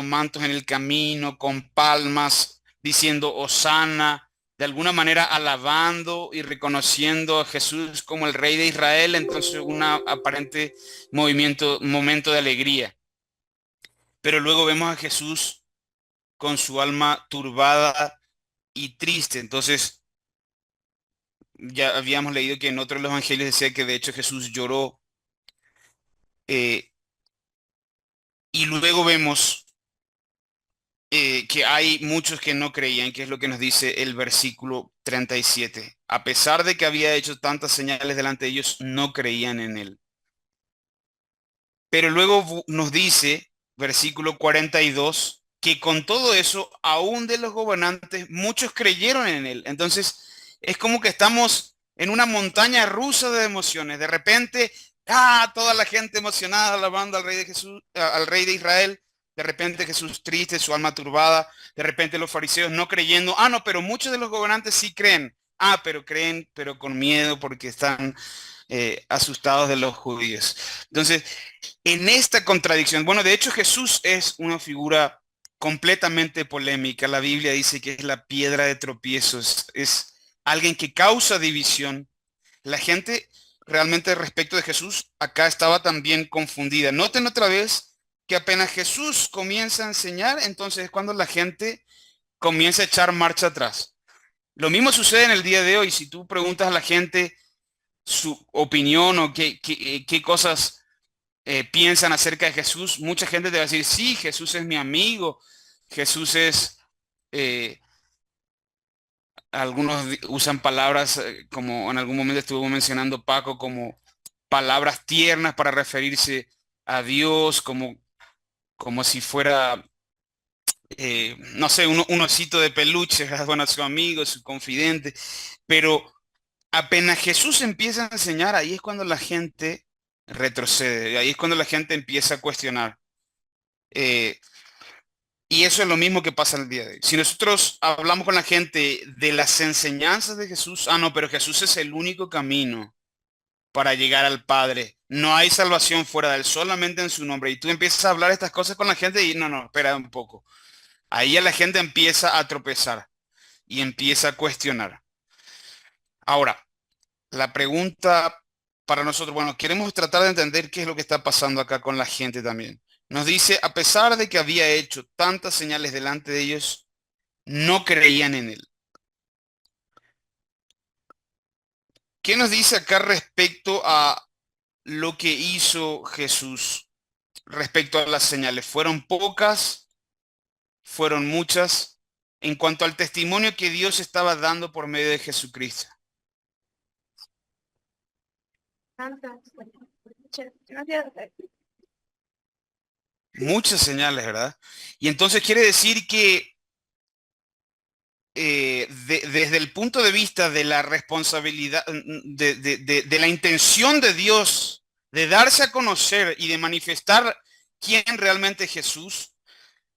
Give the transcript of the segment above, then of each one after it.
mantos en el camino, con palmas, diciendo Hosana, de alguna manera alabando y reconociendo a Jesús como el Rey de Israel, entonces un aparente momento de alegría. Pero luego vemos a Jesús con su alma turbada y triste. Entonces, ya habíamos leído que en otro de los evangelios decía que de hecho Jesús lloró. eh, y luego vemos que hay muchos que no creían, que es lo que nos dice el versículo 37. A pesar de que había hecho tantas señales delante de ellos, no creían en él. Pero luego nos dice, versículo 42, que con todo eso, aún de los gobernantes, muchos creyeron en él. Entonces, es como que estamos en una montaña rusa de emociones. De repente, toda la gente emocionada alabando al rey de Jesús, al rey de Israel. De repente Jesús triste, su alma turbada. De repente los fariseos no creyendo. No, pero muchos de los gobernantes sí creen. Pero creen, pero con miedo porque están asustados de los judíos. Entonces, en esta contradicción, bueno, de hecho Jesús es una figura completamente polémica. La Biblia dice que es la piedra de tropiezos, es alguien que causa división. La gente realmente respecto de Jesús acá estaba también confundida. Noten otra vez que apenas Jesús comienza a enseñar, entonces es cuando la gente comienza a echar marcha atrás. Lo mismo sucede en el día de hoy. Si tú preguntas a la gente su opinión o qué cosas piensan acerca de Jesús, mucha gente te va a decir, sí, Jesús es mi amigo, Jesús es, eh, algunos usan palabras como en algún momento estuvo mencionando Paco, como palabras tiernas para referirse a Dios, como si fuera, no sé, un osito de peluche, ¿verdad? Bueno, su amigo, su confidente, pero apenas Jesús empieza a enseñar, ahí es cuando la gente retrocede, ahí es cuando la gente empieza a cuestionar. Eh, Y eso es lo mismo que pasa el día de hoy. Si nosotros hablamos con la gente de las enseñanzas de Jesús, no, pero Jesús es el único camino para llegar al Padre. No hay salvación fuera de él, solamente en su nombre. Y tú empiezas a hablar estas cosas con la gente y no, espera un poco. Ahí ya la gente empieza a tropezar y empieza a cuestionar. Ahora, la pregunta para nosotros, bueno, queremos tratar de entender qué es lo que está pasando acá con la gente también. Nos dice, a pesar de que había hecho tantas señales delante de ellos, no creían en él. ¿Qué nos dice acá respecto a lo que hizo Jesús respecto a las señales? ¿Fueron pocas? ¿Fueron muchas? En cuanto al testimonio que Dios estaba dando por medio de Jesucristo. Muchas señales, ¿verdad? Y entonces quiere decir que desde el punto de vista de la responsabilidad, de la intención de Dios de darse a conocer y de manifestar quién realmente es Jesús,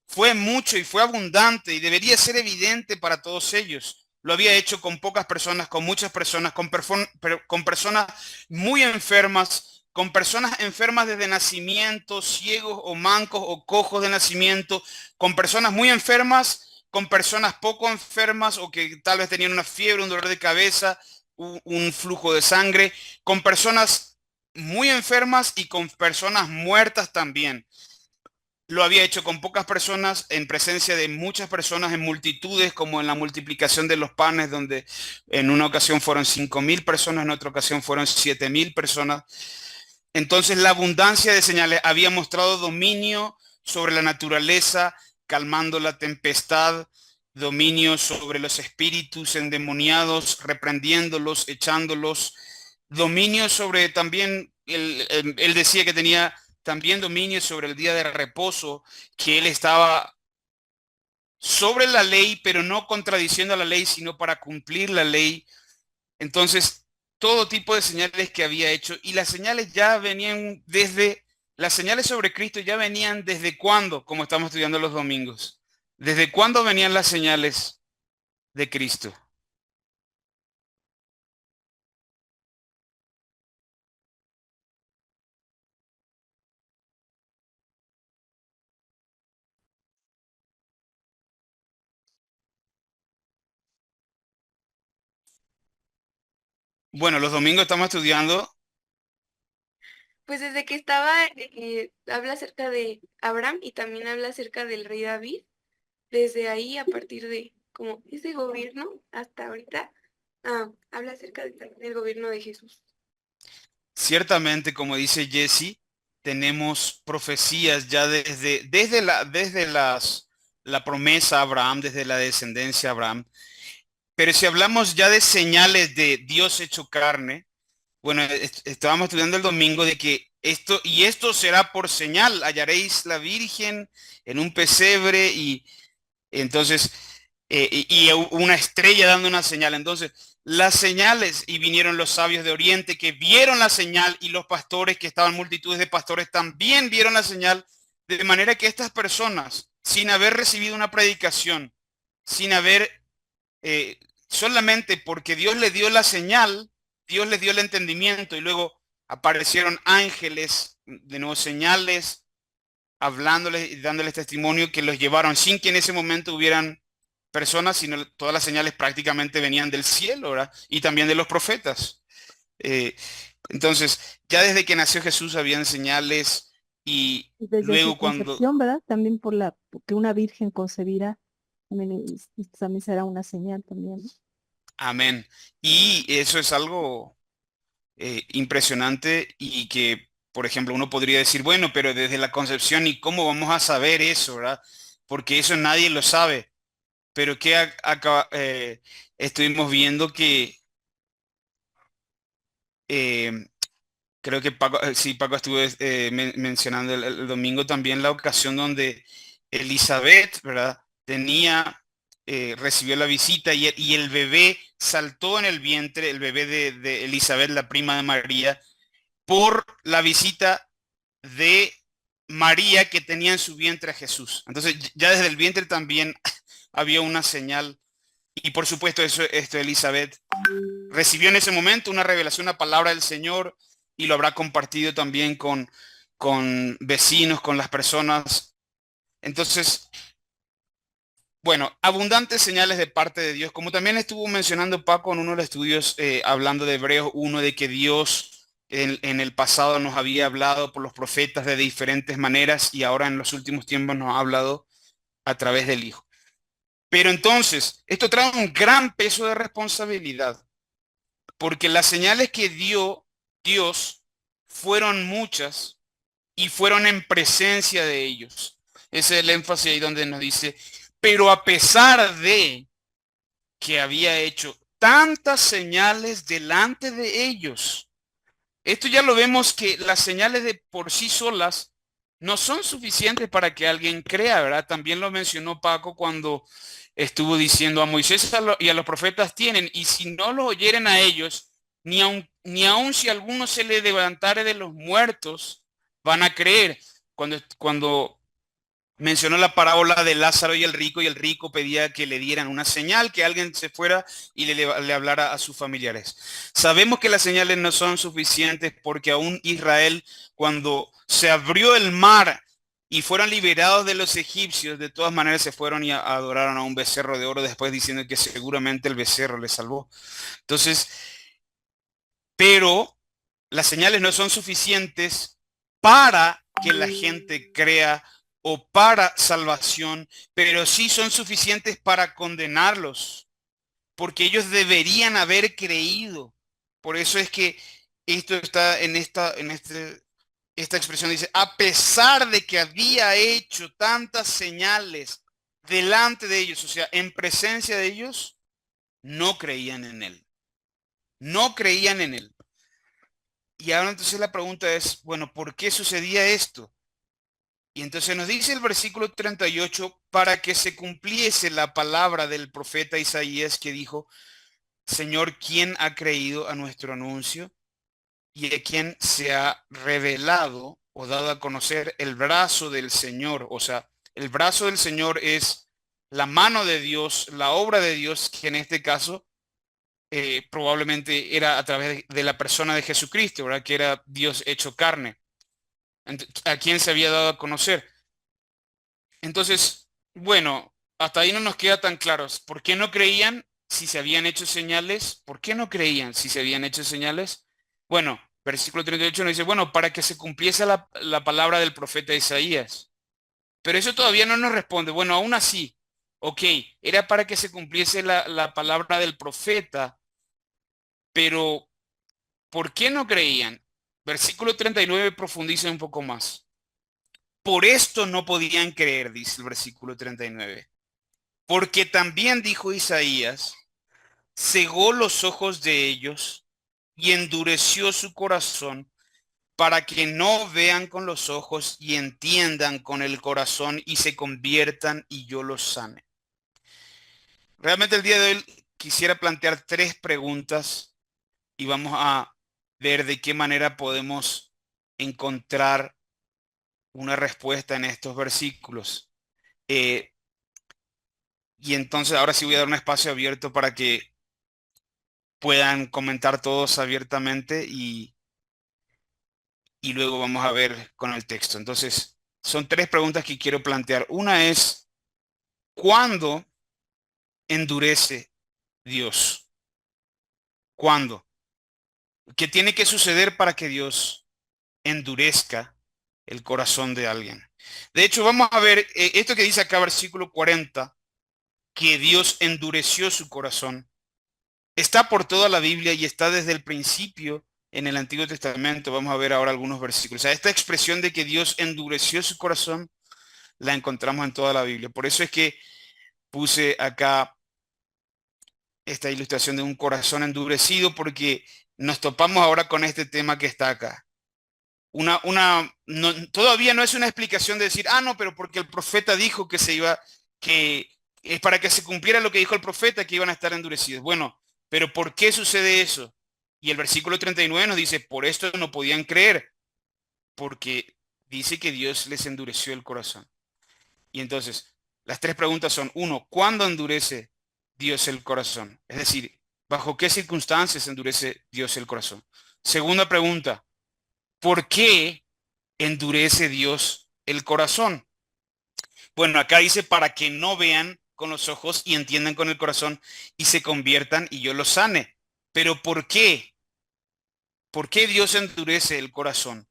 fue mucho y fue abundante y debería ser evidente para todos ellos. Lo había hecho con pocas personas, con muchas personas, con personas muy enfermas, con personas enfermas desde nacimiento, ciegos o mancos o cojos de nacimiento, con personas muy enfermas, con personas poco enfermas o que tal vez tenían una fiebre, un dolor de cabeza, un flujo de sangre, con personas muy enfermas y con personas muertas también. Lo había hecho con pocas personas, en presencia de muchas personas, en multitudes, como en la multiplicación de los panes, donde en una ocasión fueron 5.000 personas, en otra ocasión fueron 7.000 personas. Entonces la abundancia de señales había mostrado dominio sobre la naturaleza, calmando la tempestad, dominio sobre los espíritus endemoniados, reprendiéndolos, echándolos, dominio sobre también, él decía que tenía también dominio sobre el día de reposo, que él estaba sobre la ley, pero no contradiciendo a la ley, sino para cumplir la ley. Entonces, todo tipo de señales que había hecho, y las señales ya venían las señales sobre Cristo ya venían desde cuándo, como estamos estudiando los domingos. ¿Desde cuándo venían las señales de Cristo? Bueno, los domingos estamos estudiando. Pues desde que estaba, habla acerca de Abraham y también habla acerca del rey David. Desde ahí, a partir de como ese gobierno hasta ahorita, habla acerca del gobierno de Jesús. Ciertamente, como dice Jesse, tenemos profecías ya la promesa a Abraham, desde la descendencia a Abraham. Pero si hablamos ya de señales de Dios hecho carne, bueno, estábamos estudiando el domingo de que esto será por señal, hallaréis la Virgen en un pesebre y entonces, y una estrella dando una señal. Entonces, las señales, y vinieron los sabios de Oriente que vieron la señal, y los pastores, que estaban multitudes de pastores, también vieron la señal, de manera que estas personas, sin haber recibido una predicación, sin haber, solamente porque Dios les dio la señal, Dios les dio el entendimiento, y luego aparecieron ángeles, de nuevo señales, hablándoles y dándoles testimonio que los llevaron sin que en ese momento hubieran personas, sino todas las señales prácticamente venían del cielo, ¿verdad? Y también de los profetas. Eh, entonces, ya desde que nació Jesús habían señales y Y desde su luego cuando, concepción, ¿verdad? También por que una virgen concebirá, también será una señal también, ¿no? amén. Y eso es algo impresionante y que, por ejemplo, uno podría decir, bueno, pero desde la concepción, ¿y cómo vamos a saber eso, verdad? Porque eso nadie lo sabe. Pero que estuvimos viendo que eh, creo que Paco, sí, Paco estuvo mencionando el domingo también la ocasión donde Elizabeth, ¿verdad? Recibió la visita y el bebé saltó en el vientre, el bebé de Elizabeth, la prima de María, por la visita de María que tenía en su vientre a Jesús. Entonces ya desde el vientre también había una señal. Y por supuesto, esto Elizabeth recibió en ese momento una revelación, una palabra del Señor, y lo habrá compartido también con vecinos, con las personas. Entonces, bueno, abundantes señales de parte de Dios, como también estuvo mencionando Paco en uno de los estudios, hablando de Hebreos 1, de que Dios en el pasado nos había hablado por los profetas de diferentes maneras y ahora en los últimos tiempos nos ha hablado a través del Hijo. Pero entonces, esto trae un gran peso de responsabilidad, porque las señales que dio Dios fueron muchas y fueron en presencia de ellos. Ese es el énfasis ahí donde nos dice, pero a pesar de que había hecho tantas señales delante de ellos, esto ya lo vemos que las señales de por sí solas no son suficientes para que alguien crea, ¿verdad? También lo mencionó Paco cuando estuvo diciendo a Moisés y a los profetas tienen, y si no los oyeren a ellos, ni aun si alguno se le levantare de los muertos, van a creer. Cuando mencionó la parábola de Lázaro y el rico pedía que le dieran una señal, que alguien se fuera y le hablara a sus familiares. Sabemos que las señales no son suficientes porque aún Israel, cuando se abrió el mar y fueron liberados de los egipcios, de todas maneras se fueron y adoraron a un becerro de oro después diciendo que seguramente el becerro les salvó. Entonces, pero las señales no son suficientes para que la gente crea o para salvación, pero sí son suficientes para condenarlos, porque ellos deberían haber creído. Por eso es que esto está esta expresión dice, a pesar de que había hecho tantas señales delante de ellos, o sea, en presencia de ellos, no creían en él. No creían en él. Y ahora entonces la pregunta es, bueno, ¿por qué sucedía esto? Y entonces nos dice el versículo 38, para que se cumpliese la palabra del profeta Isaías que dijo, Señor, ¿quién ha creído a nuestro anuncio? Y a quién se ha revelado o dado a conocer el brazo del Señor. O sea, el brazo del Señor es la mano de Dios, la obra de Dios, que en este caso probablemente era a través de la persona de Jesucristo, ¿verdad? Que era Dios hecho carne, a quien se había dado a conocer. Entonces, bueno, hasta ahí no nos queda tan claros. ¿Por qué no creían? si se habían hecho señales. ¿Por qué no creían si se habían hecho señales? Bueno, versículo 38 nos dice, bueno, para que se cumpliese la palabra del profeta Isaías. Pero eso todavía no nos responde. Bueno, aún así, ok, era para que se cumpliese la palabra del profeta, pero ¿por qué no creían? Versículo 39 profundiza un poco más. Por esto no podían creer, dice el versículo 39. Porque también dijo Isaías, cegó los ojos de ellos y endureció su corazón para que no vean con los ojos y entiendan con el corazón y se conviertan y yo los sane. Realmente el día de hoy quisiera plantear tres preguntas y vamos a ver de qué manera podemos encontrar una respuesta en estos versículos. Eh, y entonces ahora sí voy a dar un espacio abierto para que puedan comentar todos abiertamente y luego vamos a ver con el texto. Entonces, son tres preguntas que quiero plantear. Una es, ¿cuándo endurece Dios? ¿Cuándo? ¿Qué tiene que suceder para que Dios endurezca el corazón de alguien? De hecho, vamos a ver esto que dice acá, versículo 40, que Dios endureció su corazón. Está por toda la Biblia y está desde el principio en el Antiguo Testamento. Vamos a ver ahora algunos versículos. O sea, esta expresión de que Dios endureció su corazón la encontramos en toda la Biblia. Por eso es que puse acá esta ilustración de un corazón endurecido, porque nos topamos ahora con este tema que está acá. Todavía no es una explicación de decir, no, pero porque el profeta dijo que se iba, que es para que se cumpliera lo que dijo el profeta, que iban a estar endurecidos. Bueno, pero ¿por qué sucede eso? Y el versículo 39 nos dice, por esto no podían creer, porque dice que Dios les endureció el corazón. Y entonces, las tres preguntas son, uno, ¿cuándo endurece Dios el corazón? Es decir, ¿bajo qué circunstancias endurece Dios el corazón? Segunda pregunta, ¿por qué endurece Dios el corazón? Bueno, acá dice para que no vean con los ojos y entiendan con el corazón y se conviertan y yo los sane. Pero ¿por qué? ¿Por qué Dios endurece el corazón?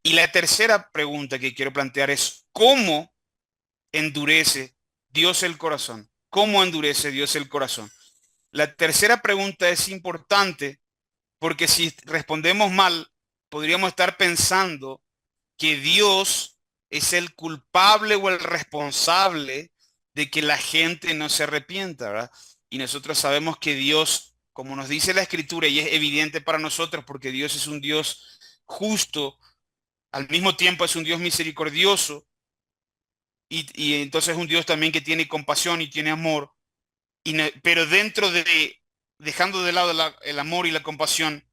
Y la tercera pregunta que quiero plantear es, ¿cómo endurece Dios el corazón? ¿Cómo endurece Dios el corazón? La tercera pregunta es importante porque si respondemos mal, podríamos estar pensando que Dios es el culpable o el responsable de que la gente no se arrepienta, ¿verdad? Y nosotros sabemos que Dios, como nos dice la Escritura, y es evidente para nosotros porque Dios es un Dios justo, al mismo tiempo es un Dios misericordioso, y entonces es un Dios también que tiene compasión y tiene amor, pero dentro de, dejando de lado el amor y la compasión,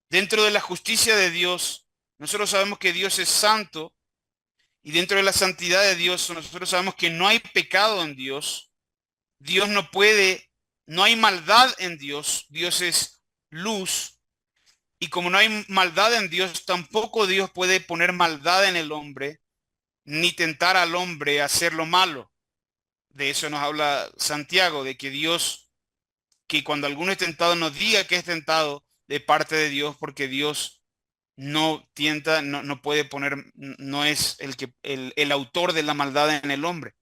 dentro de la justicia de Dios, nosotros sabemos que Dios es santo y dentro de la santidad de Dios, nosotros sabemos que no hay pecado en Dios. Dios no puede, no hay maldad en Dios. Dios es luz. Y como no hay maldad en Dios, tampoco Dios puede poner maldad en el hombre, ni tentar al hombre a hacer lo malo. De eso nos habla Santiago, de que Dios, que cuando alguno es tentado, nos diga que es tentado de parte de Dios, porque Dios no tienta, no puede poner, no es el autor de la maldad en el hombre.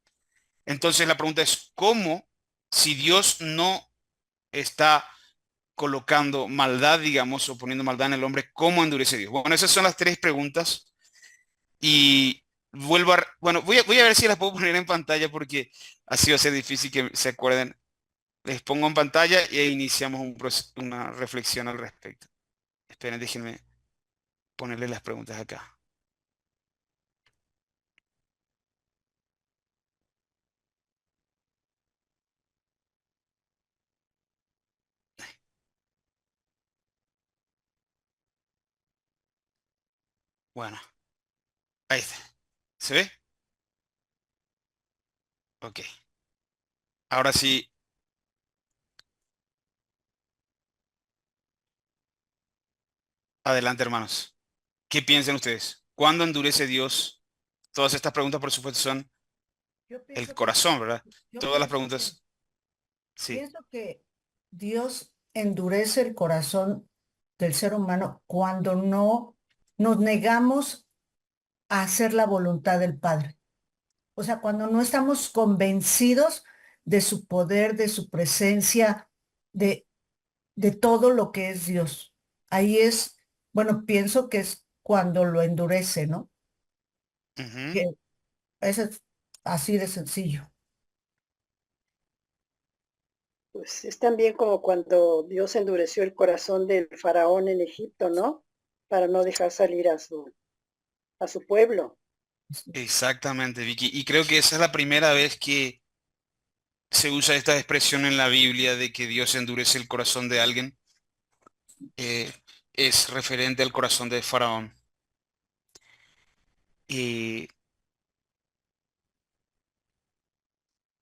Entonces la pregunta es, ¿cómo, si Dios no está colocando maldad, digamos, o poniendo maldad en el hombre, cómo endurece Dios? Bueno, esas son las tres preguntas y bueno, voy a ver si las puedo poner en pantalla porque así va a ser difícil que se acuerden. Les pongo en pantalla e iniciamos una reflexión al respecto. Esperen, déjenme ponerle las preguntas acá. Bueno, ahí está. ¿Se ve? Ok. Ahora sí, adelante, hermanos. ¿Qué piensan ustedes? ¿Cuándo endurece Dios? Todas estas preguntas, por supuesto, son Yo el pienso que, corazón, ¿verdad? yo Todas las pienso que, preguntas, sí. pienso que Dios endurece el corazón del ser humano cuando no nos negamos a hacer la voluntad del Padre. O sea, cuando no estamos convencidos de su poder, de su presencia, de, de todo lo que es Dios. Ahí es, bueno, pienso que es cuando lo endurece, ¿no? Ujú. Que es así de sencillo. Pues es también como cuando Dios endureció el corazón del faraón en Egipto, ¿no? Para no dejar salir a su pueblo. Exactamente, Vicky. Y creo que esa es la primera vez que se usa esta expresión en la Biblia de que Dios endurece el corazón de alguien. eh, es referente al corazón de Faraón. Y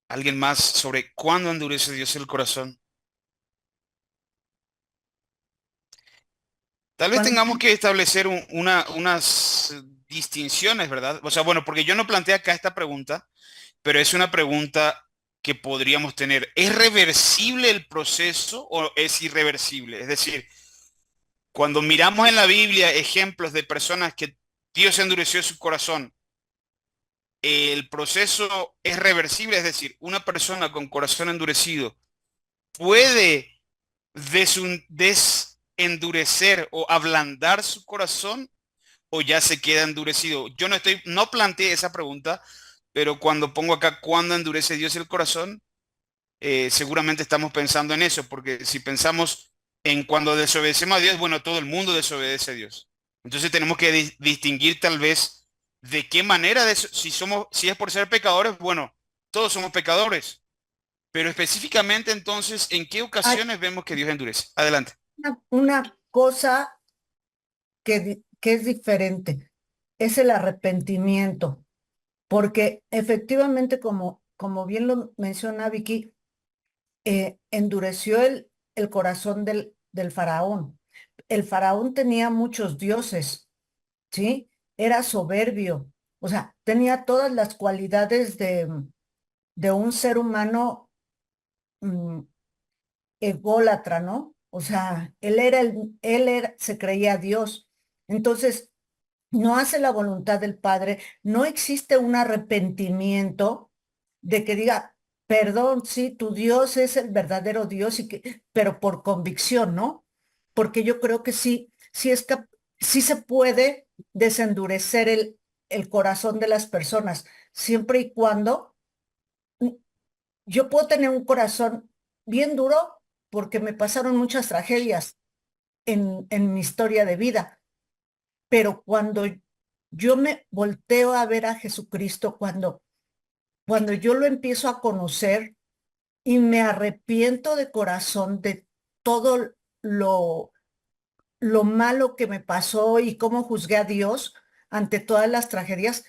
alguien más sobre cuándo endurece Dios el corazón. Tal vez Cuando, tengamos que establecer unas distinciones, ¿verdad? O sea, bueno, porque yo no planteé acá esta pregunta, pero es una pregunta que podríamos tener. ¿Es reversible el proceso o es irreversible? Es decir, cuando miramos en la Biblia ejemplos de personas que Dios endureció su corazón, el proceso es reversible, es decir, una persona con corazón endurecido puede desendurecer o ablandar su corazón o ya se queda endurecido. Yo no planteé esa pregunta, pero cuando pongo acá cuándo endurece Dios el corazón, seguramente estamos pensando en eso, porque si pensamos en cuando desobedecemos a Dios, bueno, todo el mundo desobedece a Dios. Entonces tenemos que distinguir tal vez de qué manera, si es por ser pecadores, bueno, todos somos pecadores, pero específicamente entonces, ¿en qué hay ocasiones vemos que Dios endurece? Adelante. una cosa que es diferente, es el arrepentimiento, porque efectivamente, como bien lo menciona Vicky, endureció el corazón del faraón. El faraón tenía muchos dioses, ¿sí? Era soberbio, o sea, tenía todas las cualidades de un ser humano mm, ególatra, ¿no? O sea, se creía Dios. Entonces, no hace la voluntad del Padre, no existe un arrepentimiento de que diga, perdón, sí, tu Dios es el verdadero Dios, pero por convicción, ¿no? Porque yo creo que sí se puede desendurecer el corazón de las personas, siempre y cuando yo puedo tener un corazón bien duro porque me pasaron muchas tragedias en mi historia de vida, pero cuando yo me volteo a ver a Jesucristo, cuando yo lo empiezo a conocer y me arrepiento de corazón de todo lo malo que me pasó y cómo juzgué a Dios ante todas las tragedias,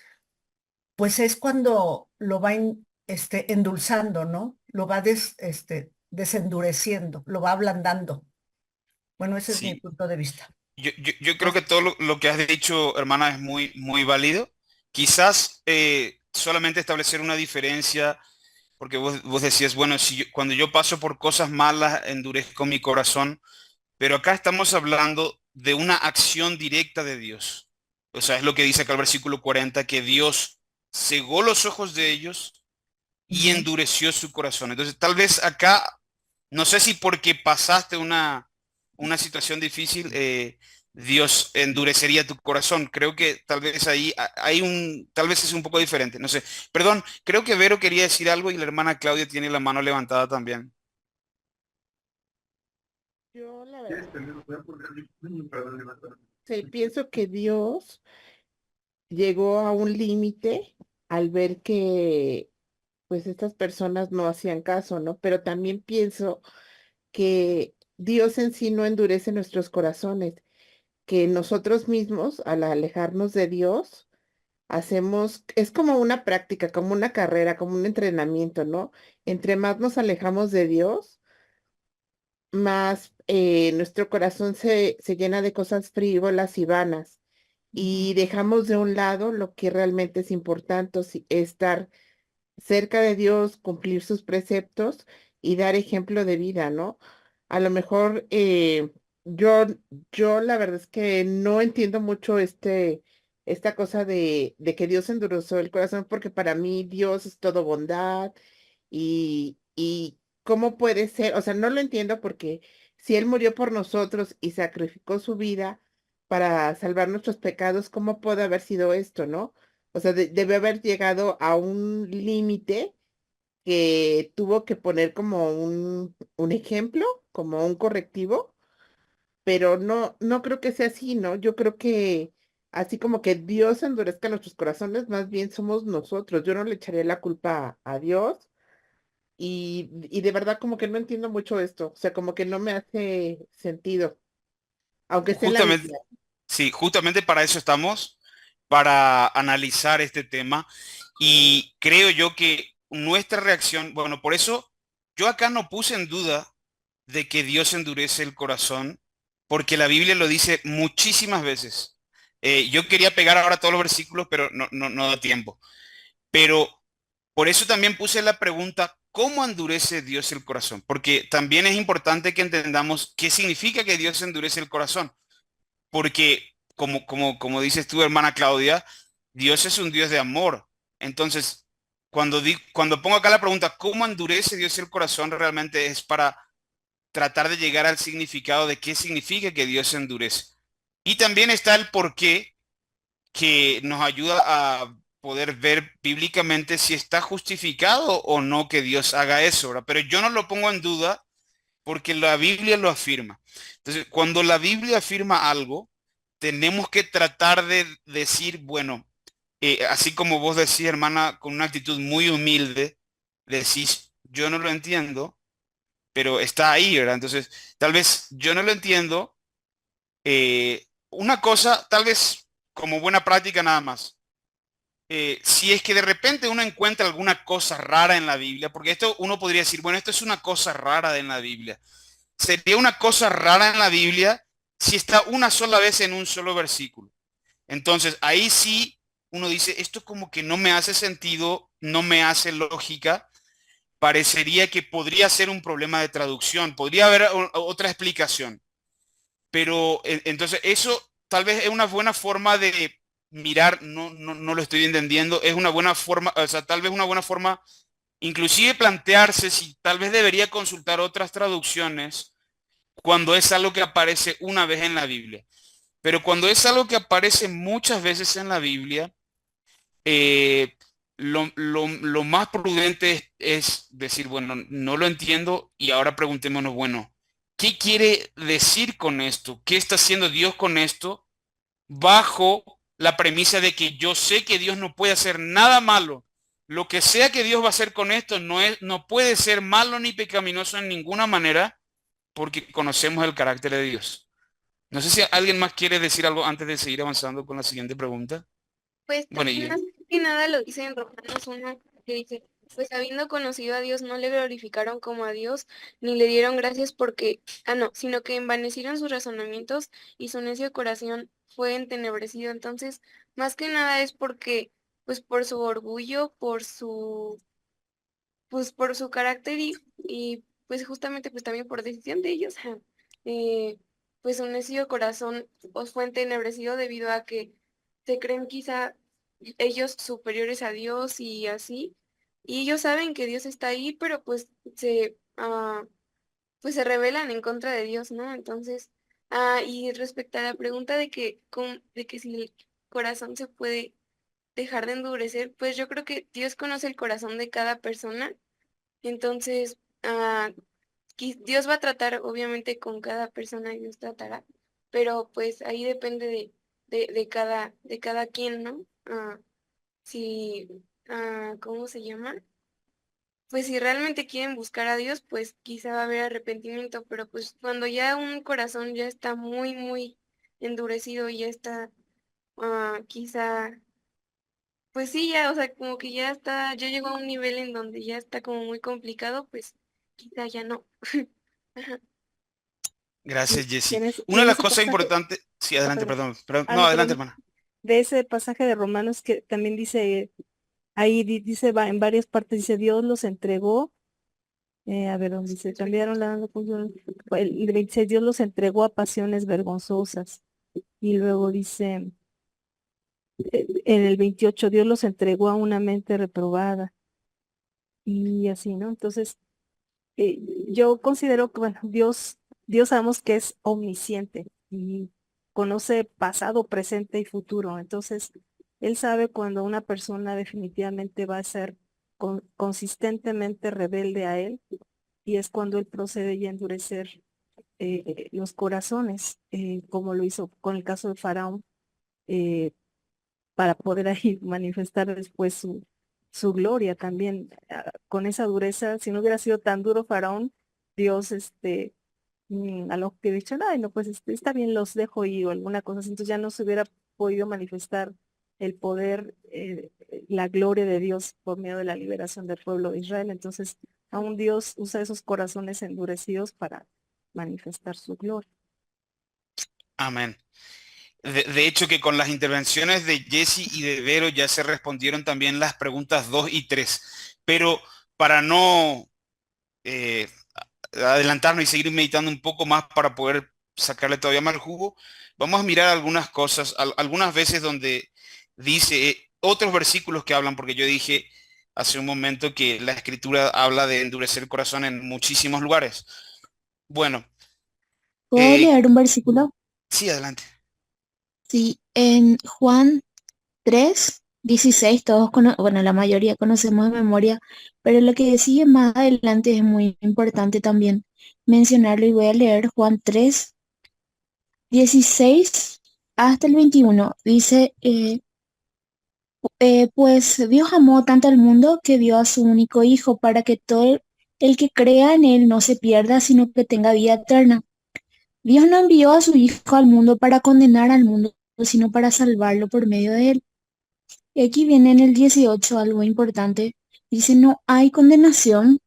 pues es cuando lo va endulzando, ¿no? Lo va desendureciendo, lo va ablandando. Bueno, ese es mi Sí, punto de vista. yo creo que todo lo que has dicho, hermana, es muy, muy válido. Quizás solamente establecer una diferencia, porque vos decías, bueno, cuando yo paso por cosas malas, endurezco mi corazón, pero acá estamos hablando de una acción directa de Dios. O sea, es lo que dice acá el versículo 40, que Dios cegó los ojos de ellos y Ujú. endureció su corazón. Entonces, tal vez acá, no sé si porque pasaste una situación difícil, Dios endurecería tu corazón. Creo que tal vez ahí tal vez es un poco diferente. No sé. Perdón, creo que Vero quería decir algo y la hermana Claudia tiene la mano levantada también. Yo la verdad, sí, pienso que Dios llegó a un límite al ver que pues estas personas no hacían caso, ¿no? Pero también pienso que Dios en sí no endurece nuestros corazones, que nosotros mismos al alejarnos de Dios es como una práctica, como una carrera, como un entrenamiento, ¿no? Entre más nos alejamos de Dios, más nuestro corazón se llena de cosas frívolas y vanas Ujú. y dejamos de un lado lo que realmente es importante, estar cerca de Dios, cumplir sus preceptos y dar ejemplo de vida, ¿no? A lo mejor yo, yo la verdad es que no entiendo mucho esta cosa de que Dios endureció el corazón, porque para mí Dios es todo bondad y cómo puede ser, o sea, no lo entiendo porque si Él murió por nosotros y sacrificó su vida para salvar nuestros pecados, ¿cómo puede haber sido esto, no? O sea, debe haber llegado a un límite que tuvo que poner como un ejemplo, como un correctivo, pero no, no creo que sea así, ¿no? Yo creo que así como que Dios endurezca nuestros corazones, más bien somos nosotros. Yo no le echaré la culpa a Dios y de verdad como que no entiendo mucho esto, o sea, como que no me hace sentido, aunque esté en la Justamente, Biblia. sí, justamente para eso estamos, para analizar este tema. Y creo yo que nuestra reacción, bueno, por eso yo acá no puse en duda de que Dios endurece el corazón, porque la Biblia lo dice muchísimas veces. Yo quería pegar ahora todos los versículos, pero no da tiempo. Pero por eso también puse la pregunta, ¿cómo endurece Dios el corazón? Porque también es importante que entendamos qué significa que Dios endurece el corazón. Porque, como dices tú, hermana Claudia, Dios es un Dios de amor. Entonces, cuando pongo acá la pregunta, ¿cómo endurece Dios el corazón? Realmente es para tratar de llegar al significado de qué significa que Dios se endurece. Y también está el por qué que nos ayuda a poder ver bíblicamente si está justificado o no que Dios haga eso, ¿verdad? Pero yo no lo pongo en duda porque la Biblia lo afirma. Entonces, cuando la Biblia afirma algo, tenemos que tratar de decir, bueno, así como vos decís, hermana, con una actitud muy humilde, decís, yo no lo entiendo, pero está ahí, ¿verdad? Entonces, tal vez yo no lo entiendo. Una cosa, tal vez como buena práctica nada más. Si es que de repente uno encuentra alguna cosa rara en la Biblia, porque esto uno podría decir, bueno, esto es una cosa rara en la Biblia. Sería una cosa rara en la Biblia si está una sola vez en un solo versículo. Entonces, ahí sí uno dice, esto como que no me hace sentido, no me hace lógica, parecería que podría ser un problema de traducción, podría haber otra explicación. Pero entonces eso tal vez es una buena forma de mirar, no lo estoy entendiendo, es una buena forma, o sea, tal vez una buena forma, inclusive plantearse si tal vez debería consultar otras traducciones cuando es algo que aparece una vez en la Biblia. Pero cuando es algo que aparece muchas veces en la Biblia, eh, lo más prudente es decir, bueno, no lo entiendo y ahora preguntémonos, bueno, ¿qué quiere decir con esto? ¿Qué está haciendo Dios con esto? Bajo la premisa de que yo sé que Dios no puede hacer nada malo. Lo que sea que Dios va a hacer con esto no puede ser malo ni pecaminoso en ninguna manera porque conocemos el carácter de Dios. No sé si alguien más quiere decir algo antes de seguir avanzando con la siguiente pregunta. Pues Bueno, también más que nada lo dice en Romanos 1, que dice, pues habiendo conocido a Dios, no le glorificaron como a Dios, ni le dieron gracias porque, no, sino que envanecieron sus razonamientos y su necio corazón fue entenebrecido. Entonces, más que nada es porque, pues por su orgullo, pues por su carácter y pues justamente pues también por decisión de ellos, eh, pues su necio corazón os fue entenebrecido debido a que se creen quizá ellos superiores a Dios y así, y ellos saben que Dios está ahí, pero pues se rebelan en contra de Dios, ¿no? Entonces, y respecto a la pregunta de que si el corazón se puede dejar de endurecer, pues yo creo que Dios conoce el corazón de cada persona. Entonces, Dios va a tratar obviamente con cada persona y Dios tratará, pero pues ahí depende de cada quien, ¿no? Si, ¿cómo se llama? Pues si realmente quieren buscar a Dios, pues quizá va a haber arrepentimiento, pero pues cuando ya un corazón ya está muy, muy endurecido y ya está, quizá, pues sí, ya, o sea, como que ya está, ya llegó a un nivel en donde ya está como muy complicado, pues quizá ya no. Ajá. gracias, Y Jesse. y Una de en las ese cosas pasaje, importantes, sí, adelante, perdón, perdón, no, no, adelante, perdón, hermana. de ese pasaje de Romanos que también dice, ahí dice, en varias partes, dice, Dios los entregó A ver, donde dice, cambiaron el 26, Dios los entregó a pasiones vergonzosas. Y luego dice, en el 28, Dios los entregó a una mente reprobada. Y así, ¿no? Entonces, eh, yo considero que, bueno, Dios sabemos que es omnisciente y conoce pasado, presente y futuro. Entonces, Él sabe cuando una persona definitivamente va a ser consistentemente rebelde a Él, y es cuando Él procede y a endurecer los corazones, como lo hizo con el caso de Faraón, eh, para poder ahí manifestar después su gloria también. Con esa dureza, si no hubiera sido tan duro Faraón, Dios, a lo que dicho, ay, no, pues está bien, los dejo ir o alguna cosa así, entonces ya no se hubiera podido manifestar el poder, la gloria de Dios por medio de la liberación del pueblo de Israel. Entonces, aún Dios usa esos corazones endurecidos para manifestar su gloria. Amén. De hecho, que con las intervenciones de Jesse y de Vero ya se respondieron también las preguntas 2 y 3. Pero para no eh, adelantarnos y seguir meditando un poco más para poder sacarle todavía más jugo, vamos a mirar algunas cosas, algunas veces donde dice otros versículos que hablan, porque yo dije hace un momento que la escritura habla de endurecer el corazón en muchísimos lugares. Bueno, ¿Puedo eh, leer un versículo? sí, adelante. Sí, en Juan 3:16, bueno, la mayoría conocemos de memoria, pero lo que sigue más adelante es muy importante también mencionarlo y voy a leer Juan 3:16 hasta el 21. Dice, pues Dios amó tanto al mundo que dio a su único Hijo para que todo el que crea en Él no se pierda, sino que tenga vida eterna. Dios no envió a su Hijo al mundo para condenar al mundo, sino para salvarlo por medio de Él. Y aquí viene en el 18 algo importante. Dice, no hay condenación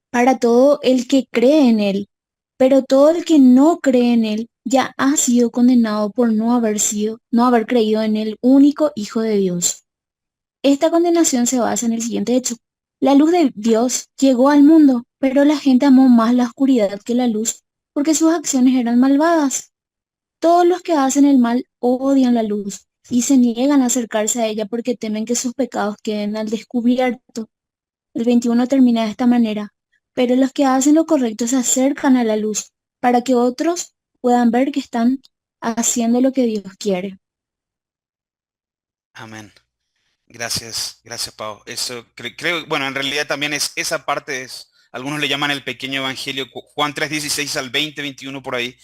para todo el que cree en Él, pero todo el que no cree en Él ya ha sido condenado por no haber creído en el único Hijo de Dios. Esta condenación se basa en el siguiente hecho. La luz de Dios llegó al mundo, pero la gente amó más la oscuridad que la luz, porque sus acciones eran malvadas. Todos los que hacen el mal odian la luz y se niegan a acercarse a ella porque temen que sus pecados queden al descubierto. El 21 termina de esta manera, pero los que hacen lo correcto se acercan a la luz para que otros puedan ver que están haciendo lo que Dios quiere. Amén. Gracias, gracias, Pau. Eso creo, bueno, en realidad también es esa parte es, algunos le llaman el pequeño evangelio, Juan 3:16 al 20:21 por ahí,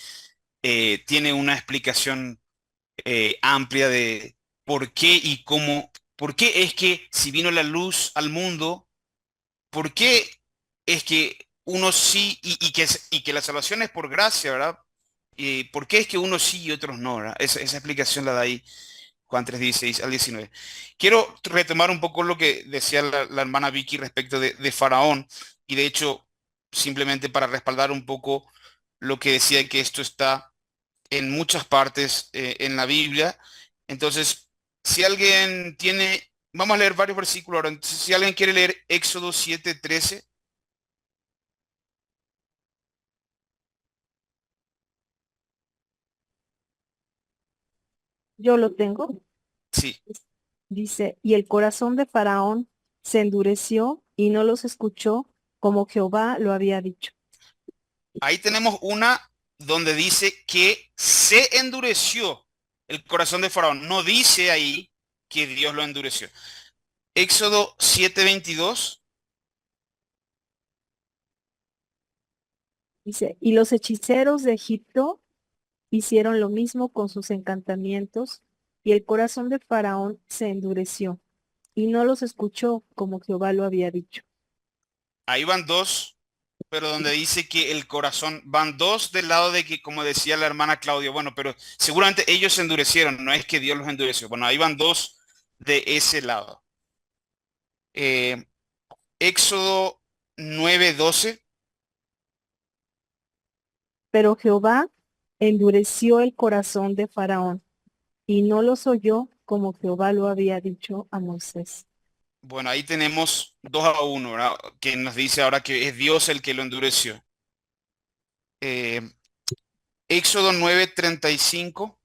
tiene una explicación amplia de por qué y cómo, por qué es que si vino la luz al mundo, por qué es que uno sí y que la salvación es por gracia, ¿verdad? ¿Por qué es que unos sí y otros no, ¿verdad? Esa explicación la da ahí Juan 3:16 al 19. Quiero retomar un poco lo que decía la hermana Vicky respecto de Faraón, y de hecho, simplemente para respaldar un poco lo que decía que esto está en muchas partes en la Biblia. Entonces, si alguien tiene, vamos a leer varios versículos ahora. Entonces, si alguien quiere leer Éxodo 7:13, Yo lo tengo. sí, Dice, y el corazón de Faraón se endureció y no los escuchó como Jehová lo había dicho. ahí tenemos una donde dice que se endureció el corazón de Faraón. No dice ahí que Dios lo endureció. Éxodo 7:22. Dice, y los hechiceros de Egipto hicieron lo mismo con sus encantamientos, y el corazón de Faraón se endureció, y no los escuchó como Jehová lo había dicho. Ahí van dos, pero donde dice que el corazón, van dos del lado de que, como decía la hermana Claudia, bueno, pero seguramente ellos se endurecieron, no es que Dios los endureció. Bueno, ahí van dos de ese lado. Eh, Éxodo 9:12. Pero Jehová endureció el corazón de Faraón, y no los oyó como Jehová lo había dicho a Moisés. Bueno, ahí tenemos 2-1, ¿verdad? Que nos dice ahora que es Dios el que lo endureció. Eh, Éxodo 9:35.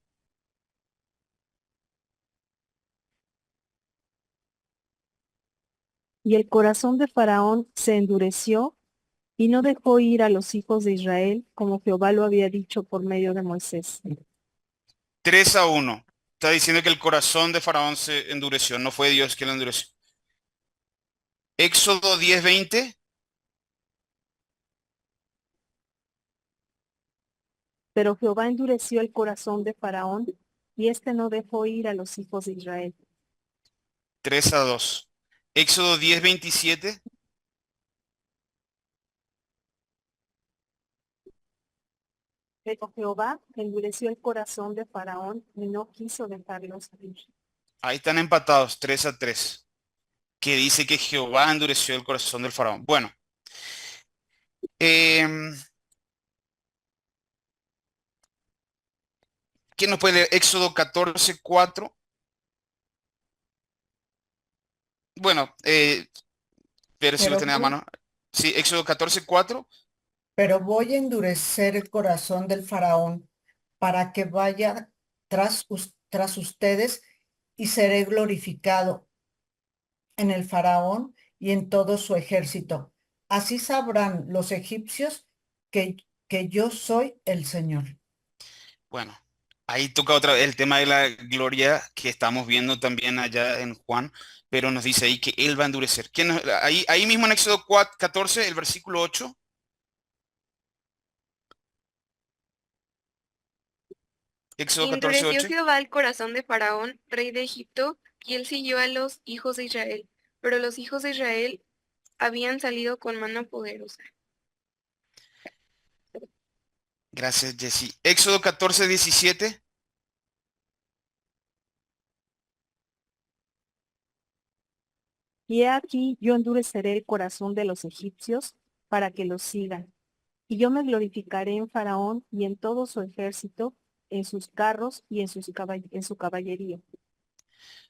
Y el corazón de Faraón se endureció y no dejó ir a los hijos de Israel como Jehová lo había dicho por medio de Moisés. 3-1. Está diciendo que el corazón de Faraón se endureció, no fue Dios quien lo endureció. Éxodo 10:20. Pero Jehová endureció el corazón de Faraón y éste no dejó ir a los hijos de Israel. 3-2. Éxodo 10:27. Pero Jehová endureció el corazón de Faraón y no quiso dejarlos ir. Ahí están empatados, 3-3. Que dice que Jehová endureció el corazón del faraón. Bueno, ¿quién nos puede leer? Éxodo 14:4. Bueno, pero si lo Pero tenés a voy, mano. Sí, Éxodo 14:4. pero voy a endurecer el corazón del faraón para que vaya tras ustedes y seré glorificado en el faraón y en todo su ejército. Así sabrán los egipcios que yo soy el Señor. Bueno, ahí toca otra vez el tema de la gloria que estamos viendo también allá en Juan, pero nos dice ahí que él va a endurecer. Ahí mismo en Éxodo 14, el versículo 8. Éxodo Y 14:8. endureció Jehová el corazón de Faraón, rey de Egipto, y él siguió a los hijos de Israel. Pero los hijos de Israel habían salido con mano poderosa. Gracias, Jessy. Éxodo 14:17. Y he aquí yo endureceré el corazón de los egipcios para que los sigan. Y yo me glorificaré en Faraón y en todo su ejército, en sus carros y en su caballería.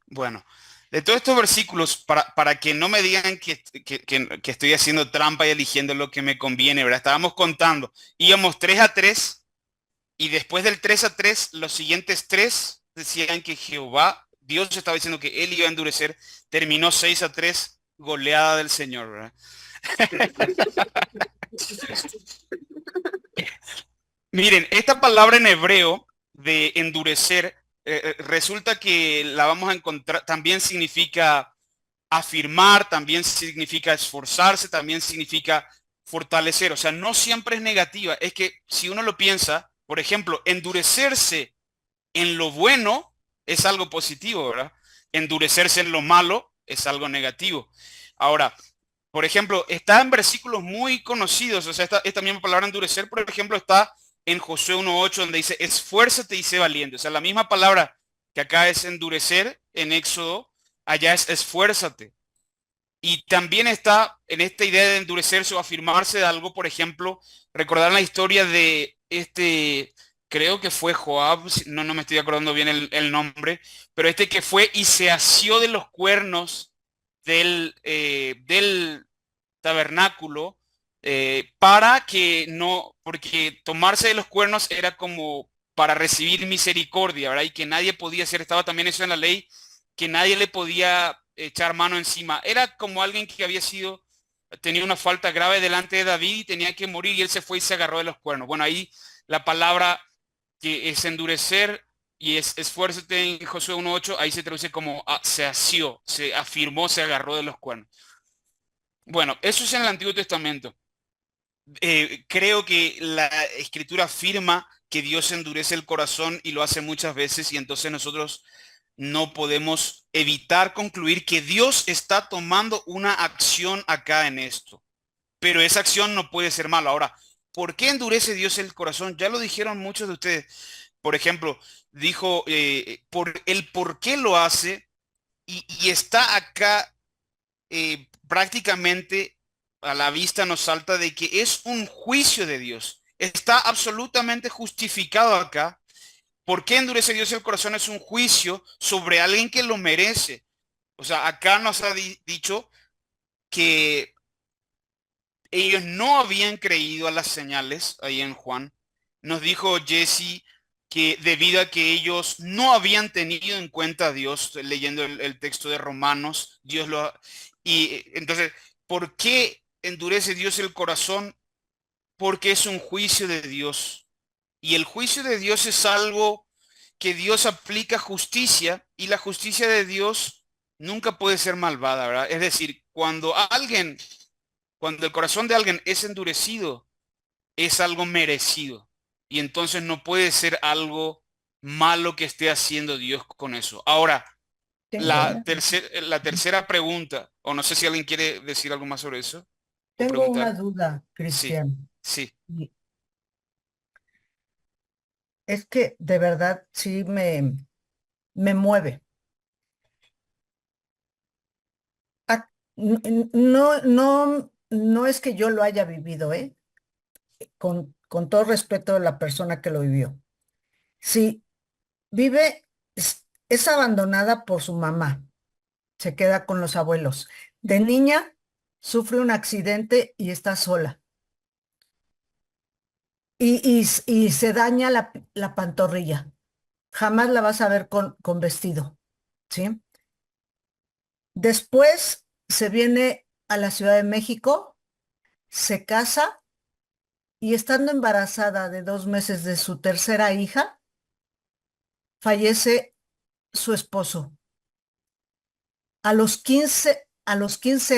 Bueno, de todos estos versículos, para que no me digan que estoy haciendo trampa y eligiendo lo que me conviene, ¿verdad? Estábamos contando, íbamos 3-3 y después del 3-3, los siguientes tres decían que Jehová, Dios estaba diciendo que él iba a endurecer, terminó 6-3, goleada del Señor, ¿verdad? Miren, esta palabra en hebreo de endurecer, resulta que la vamos a encontrar, también significa afirmar, también significa esforzarse, también significa fortalecer. O sea, no siempre es negativa. Es que si uno lo piensa, por ejemplo, endurecerse en lo bueno es algo positivo, ¿verdad? Endurecerse en lo malo es algo negativo. Ahora, por ejemplo, está en versículos muy conocidos, o sea, esta misma palabra endurecer, por ejemplo, está en Josué 1:8, donde dice, esfuérzate y sé valiente. O sea, la misma palabra que acá es endurecer en Éxodo, allá es esfuérzate. Y también está en esta idea de endurecerse o afirmarse de algo, por ejemplo, recordar la historia de creo que fue Joab, no me estoy acordando bien el nombre, pero este que fue y se asió de los cuernos del tabernáculo para que no, porque tomarse de los cuernos era como para recibir misericordia, ¿verdad? Y que nadie podía hacer, estaba también eso en la ley, que nadie le podía echar mano encima. Era como alguien que tenía una falta grave delante de David y tenía que morir y él se fue y se agarró de los cuernos. Bueno, ahí la palabra que es endurecer y es esfuérzate en Josué 1:8, ahí se traduce como se asió, se afirmó, se agarró de los cuernos. Bueno, eso es en el Antiguo Testamento. Creo que la escritura afirma que Dios endurece el corazón y lo hace muchas veces y entonces nosotros no podemos evitar concluir que Dios está tomando una acción acá en esto. Pero esa acción no puede ser mala. Ahora, ¿por qué endurece Dios el corazón? Ya lo dijeron muchos de ustedes. Por ejemplo, dijo por qué lo hace y está acá prácticamente a la vista nos salta de que es un juicio de Dios. Está absolutamente justificado acá. ¿Por qué endurece Dios el corazón? Es un juicio sobre alguien que lo merece. O sea, acá nos ha dicho que ellos no habían creído a las señales, ahí en Juan. Nos dijo Jesse que debido a que ellos no habían tenido en cuenta a Dios, leyendo el texto de Romanos, Dios lo... Y entonces, ¿por qué endurece Dios el corazón? Porque es un juicio de Dios. Y el juicio de Dios es algo que Dios aplica justicia, y la justicia de Dios nunca puede ser malvada, ¿verdad? Es decir, cuando el corazón de alguien es endurecido, es algo merecido. Y entonces no puede ser algo malo que esté haciendo Dios con eso. Ahora, Tengo una, la tercera pregunta, o no sé si alguien quiere decir algo más sobre eso, o tengo una preguntar. duda, Sí, Cristian. sí, Y es que de verdad sí me mueve. No es que yo lo haya vivido, ¿eh? Con todo respeto a la persona que lo vivió. Sí, vive, es abandonada por su mamá, se queda con los abuelos. De niña, sufre un accidente y está sola. Y se daña la pantorrilla. Jamás la vas a ver con vestido, ¿sí? Después se viene a la Ciudad de México, se casa y estando embarazada de 2 meses de su tercera hija, fallece su esposo. A los 15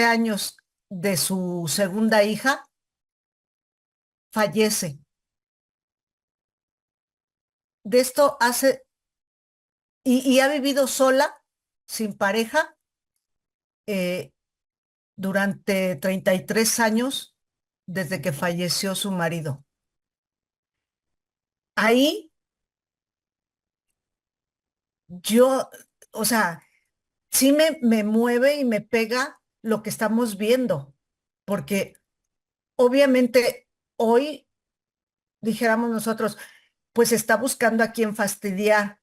años de su segunda hija, fallece. De esto hace, y ha vivido sola, sin pareja, eh, durante 33 años desde que falleció su marido. Ahí yo, o sea, sí me mueve y me pega lo que estamos viendo, porque obviamente hoy, dijéramos nosotros, pues está buscando a quien fastidiar.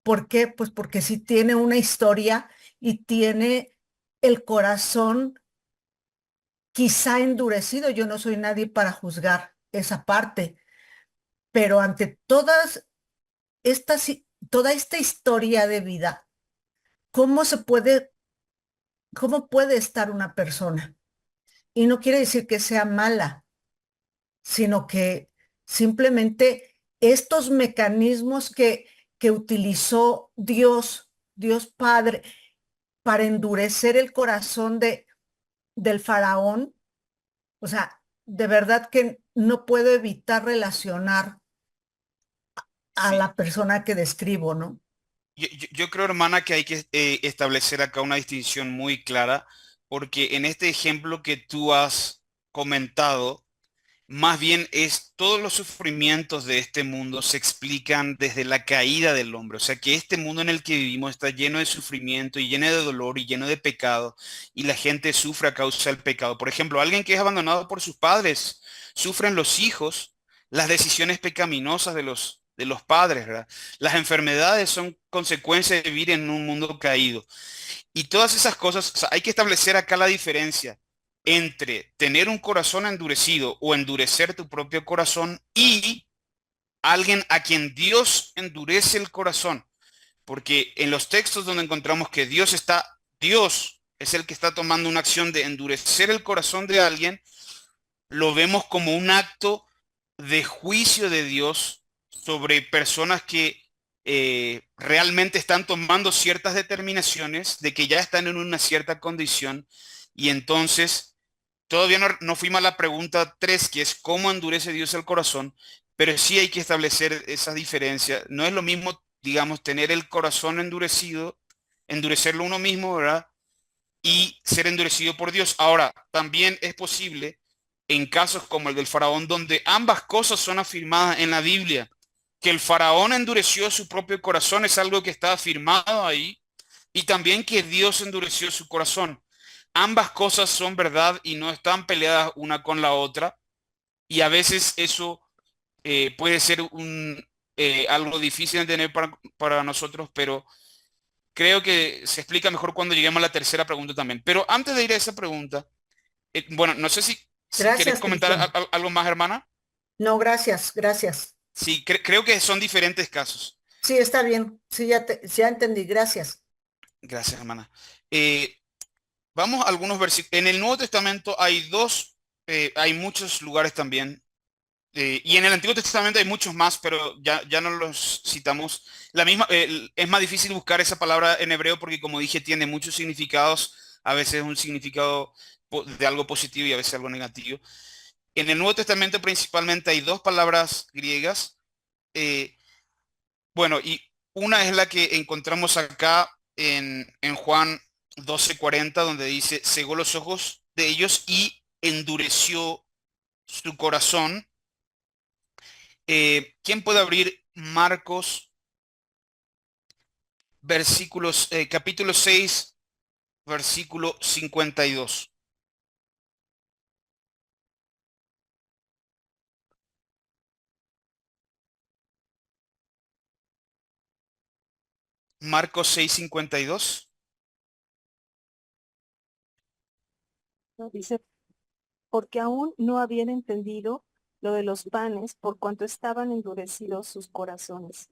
¿Por qué? Pues porque sí tiene una historia y tiene el corazón quizá endurecido. Yo no soy nadie para juzgar esa parte, pero ante toda esta historia de vida, ¿cómo se puede, cómo puede estar una persona? Y no quiere decir que sea mala, sino que simplemente estos mecanismos que utilizó Dios Padre, para endurecer el corazón del faraón, o sea, de verdad que no puedo evitar relacionar a sí. la persona que describo, ¿no? Yo creo, hermana, que hay que establecer acá una distinción muy clara, porque en este ejemplo que tú has comentado, más bien es todos los sufrimientos de este mundo se explican desde la caída del hombre. O sea que este mundo en el que vivimos está lleno de sufrimiento y lleno de dolor y lleno de pecado, y la gente sufre a causa del pecado. Por ejemplo, alguien que es abandonado por sus padres, sufren los hijos las decisiones pecaminosas de los padres, ¿verdad? Las enfermedades son consecuencia de vivir en un mundo caído. Y todas esas cosas, o sea, hay que establecer acá la diferencia entre tener un corazón endurecido o endurecer tu propio corazón y alguien a quien Dios endurece el corazón. Porque en los textos donde encontramos que Dios es el que está tomando una acción de endurecer el corazón de alguien, lo vemos como un acto de juicio de Dios sobre personas que realmente están tomando ciertas determinaciones, de que ya están en una cierta condición, y entonces todavía no fuimos a la pregunta 3, que es cómo endurece Dios el corazón, pero sí hay que establecer esa diferencia. No es lo mismo, digamos, tener el corazón endurecido, endurecerlo uno mismo, ¿verdad? Y ser endurecido por Dios. Ahora, también es posible en casos como el del faraón, donde ambas cosas son afirmadas en la Biblia. Que el faraón endureció su propio corazón es algo que está afirmado ahí, y también que Dios endureció su corazón. Ambas cosas son verdad y no están peleadas una con la otra, y a veces eso puede ser algo difícil de entender para nosotros, pero creo que se explica mejor cuando lleguemos a la tercera pregunta también. Pero antes de ir a esa pregunta, bueno, no sé si querés Gracias, comentar Cristian. algo más, hermana. No, gracias, gracias. Sí, creo que son diferentes casos. Sí, está bien. Sí, ya entendí. Gracias. Gracias, hermana. Eh, Vamos a algunos versículos. En el Nuevo Testamento hay muchos lugares también. Y en el Antiguo Testamento hay muchos más, pero ya no los citamos. Es más difícil buscar esa palabra en hebreo porque, como dije, tiene muchos significados. A veces un significado de algo positivo y a veces algo negativo. En el Nuevo Testamento principalmente hay dos palabras griegas. eh, bueno, y una es la que encontramos acá en Juan 12:40, donde dice, cegó los ojos de ellos y endureció su corazón. ¿Quién puede abrir Marcos, capítulo 6, versículo 52? Marcos 6:52. ¿No? Dice, porque aún no habían entendido lo de los panes por cuanto estaban endurecidos sus corazones.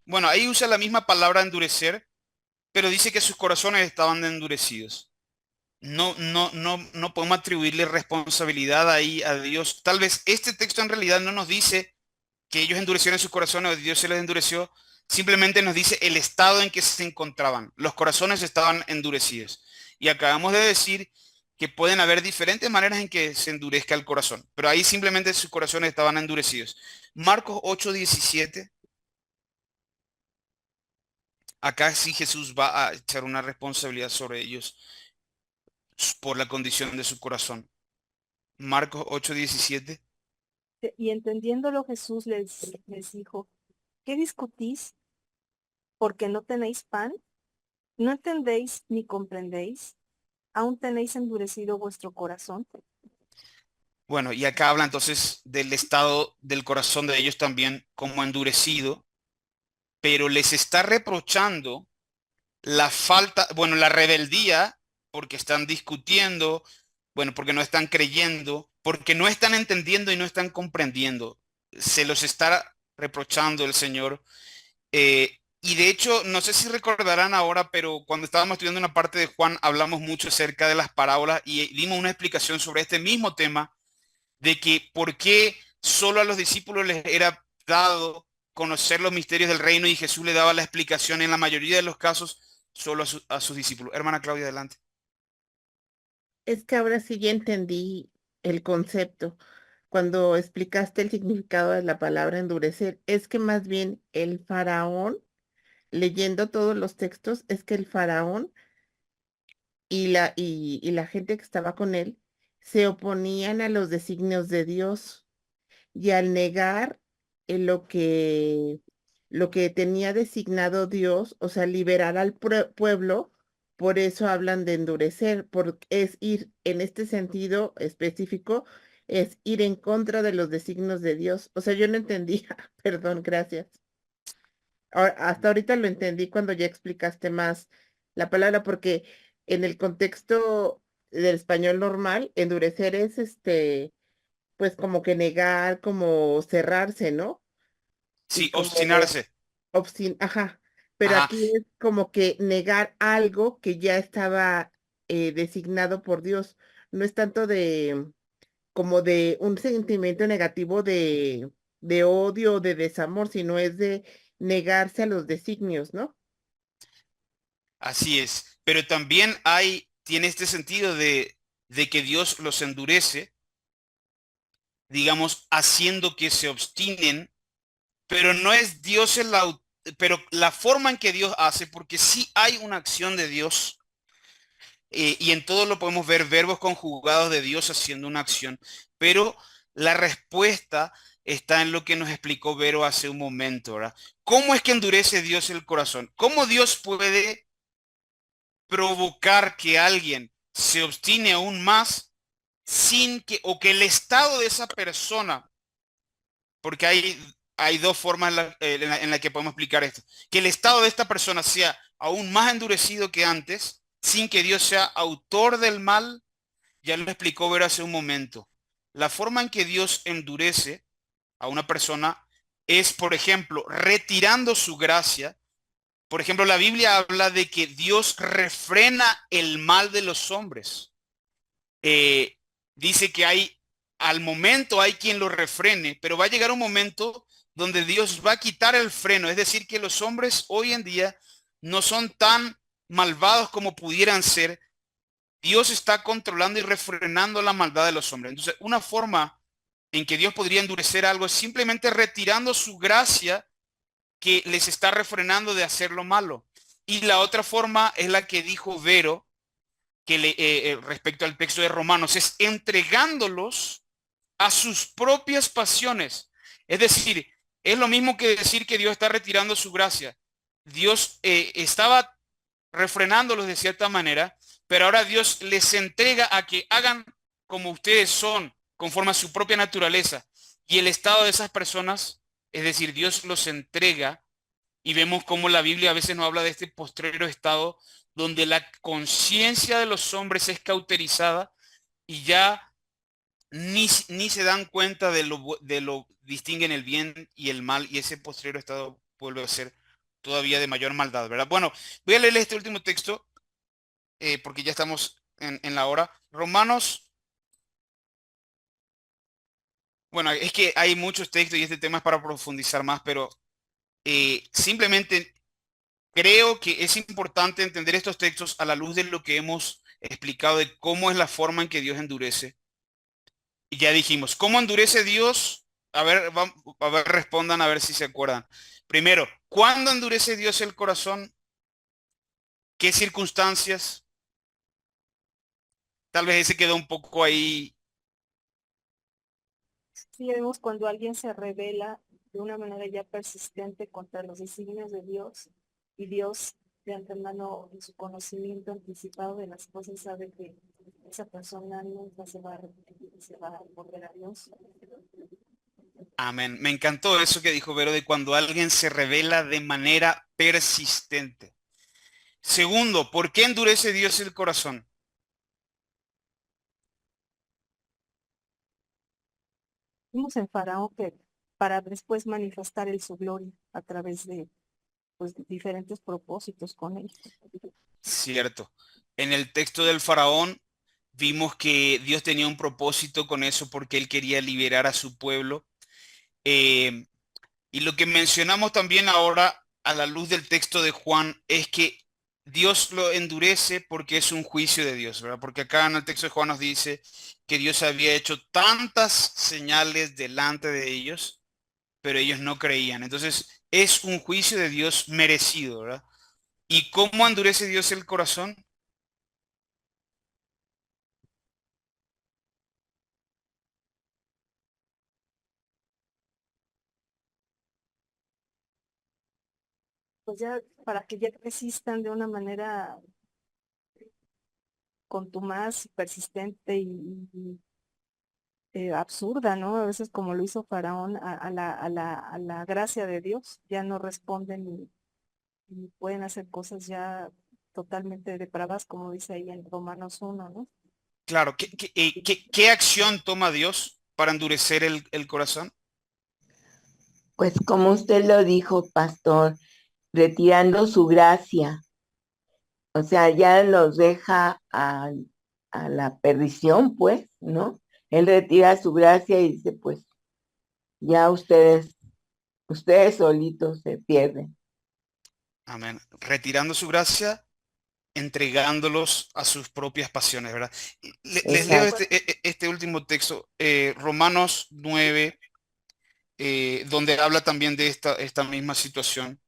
Bueno, ahí usa la misma palabra endurecer, pero dice que sus corazones estaban endurecidos. No podemos atribuirle responsabilidad ahí a Dios. Tal vez este texto en realidad no nos dice que ellos endurecieron sus corazones o Dios se les endureció, simplemente nos dice el estado en que se encontraban. Los corazones estaban endurecidos. Y acabamos de decir que pueden haber diferentes maneras en que se endurezca el corazón, pero ahí simplemente sus corazones estaban endurecidos. Marcos 8:17, acá sí Jesús va a echar una responsabilidad sobre ellos por la condición de su corazón. Marcos 8:17. Y entendiéndolo Jesús les dijo, ¿qué discutís? ¿Porque no tenéis pan? ¿No entendéis ni comprendéis? ¿Aún tenéis endurecido vuestro corazón? Bueno, y acá habla entonces del estado del corazón de ellos también como endurecido, pero les está reprochando la falta, bueno, la rebeldía, porque están discutiendo, bueno, porque no están creyendo, porque no están entendiendo y no están comprendiendo. Se los está reprochando el Señor. Y de hecho, no sé si recordarán ahora, pero cuando estábamos estudiando una parte de Juan, hablamos mucho acerca de las parábolas y dimos una explicación sobre este mismo tema de que por qué solo a los discípulos les era dado conocer los misterios del reino y Jesús le daba la explicación en la mayoría de los casos solo a sus discípulos. Hermana Claudia, adelante. Es que ahora sí ya entendí el concepto. Cuando explicaste el significado de la palabra endurecer, es que más bien el faraón, leyendo todos los textos, es que el faraón y la gente que estaba con él se oponían a los designios de Dios y al negar lo que tenía designado Dios, o sea, liberar al pueblo, por eso hablan de endurecer, porque es ir en este sentido específico, es ir en contra de los designios de Dios. O sea, yo no entendía, perdón, gracias. Hasta ahorita lo entendí cuando ya explicaste más la palabra, porque en el contexto del español normal, endurecer es pues como que negar, como cerrarse, ¿no? Y Sí, como obstinarse. ajá, pero Ajá. aquí es como que negar algo que ya estaba designado por Dios. No es tanto de como de un sentimiento negativo de odio o de desamor, sino es de negarse a los designios, ¿no? Así es. Pero también tiene este sentido de que Dios los endurece, digamos, haciendo que se obstinen, pero no es Dios pero la forma en que Dios hace, porque sí hay una acción de Dios, y en todo lo podemos ver verbos conjugados de Dios haciendo una acción, pero la respuesta está en lo que nos explicó Vero hace un momento, ¿verdad? ¿Cómo es que endurece Dios el corazón? ¿Cómo Dios puede provocar que alguien se obstine aún más o que el estado de esa persona, porque hay dos formas en la que podemos explicar esto, que el estado de esta persona sea aún más endurecido que antes, sin que Dios sea autor del mal. Ya lo explicó Ver hace un momento. La forma en que Dios endurece a una persona es, por ejemplo, retirando su gracia. Por ejemplo, la Biblia habla de que Dios refrena el mal de los hombres. Eh, Dice que al momento hay quien lo refrene, pero va a llegar un momento donde Dios va a quitar el freno. Es decir, que los hombres hoy en día no son tan malvados como pudieran ser. Dios está controlando y refrenando la maldad de los hombres. Entonces, una forma en que Dios podría endurecer algo es simplemente retirando su gracia que les está refrenando de hacer lo malo. Y la otra forma es la que dijo Vero, respecto al texto de Romanos, es entregándolos a sus propias pasiones. Es decir, es lo mismo que decir que Dios está retirando su gracia. Dios estaba refrenándolos de cierta manera, pero ahora Dios les entrega a que hagan como ustedes son, conforme a su propia naturaleza. Y el estado de esas personas, es decir, Dios los entrega, y vemos cómo la Biblia a veces nos habla de este postrero estado donde la conciencia de los hombres es cauterizada y ya ni se dan cuenta de lo distinguen el bien y el mal, y ese postrero estado vuelve a ser todavía de mayor maldad, ¿verdad? Bueno, voy a leer este último texto porque ya estamos en la hora. Romanos, bueno, es que hay muchos textos y este tema es para profundizar más, pero simplemente creo que es importante entender estos textos a la luz de lo que hemos explicado de cómo es la forma en que Dios endurece. Y ya dijimos, ¿cómo endurece Dios? A ver, respondan a ver si se acuerdan. Primero, ¿cuándo endurece Dios el corazón? ¿Qué circunstancias? Tal vez ese quedó un poco ahí. Sí, vemos cuando alguien se revela de una manera ya persistente contra los designios de Dios, y Dios de antemano en su conocimiento anticipado de las cosas sabe que esa persona nunca se va a arrepentir y se va a volver a Dios. Amén. Me encantó eso que dijo Vero de cuando alguien se revela de manera persistente. Segundo, ¿por qué endurece Dios el corazón? Vimos en Faraón que para después manifestar su gloria a través de pues, diferentes propósitos con él. Cierto. En el texto del faraón vimos que Dios tenía un propósito con eso porque él quería liberar a su pueblo. Eh, y lo que mencionamos también ahora a la luz del texto de Juan es que Dios lo endurece porque es un juicio de Dios, ¿verdad? Porque acá en el texto de Juan nos dice que Dios había hecho tantas señales delante de ellos, pero ellos no creían. Entonces es un juicio de Dios merecido, ¿verdad? ¿Y cómo endurece Dios el corazón? Pues ya para que ya resistan de una manera contumaz, persistente y absurda, ¿no? A veces como lo hizo Faraón a la gracia de Dios, ya no responden y pueden hacer cosas ya totalmente depravadas, como dice ahí en Romanos 1, ¿no? Claro, ¿qué acción toma Dios para endurecer el corazón? Pues como usted lo dijo, pastor, retirando su gracia, o sea, ya los deja a la perdición, pues, ¿no? Él retira su gracia y dice, pues, ya ustedes solitos se pierden. Amén. Retirando su gracia, entregándolos a sus propias pasiones, ¿verdad? Les leo Exacto. este último texto, Romanos 9, donde habla también de esta misma situación.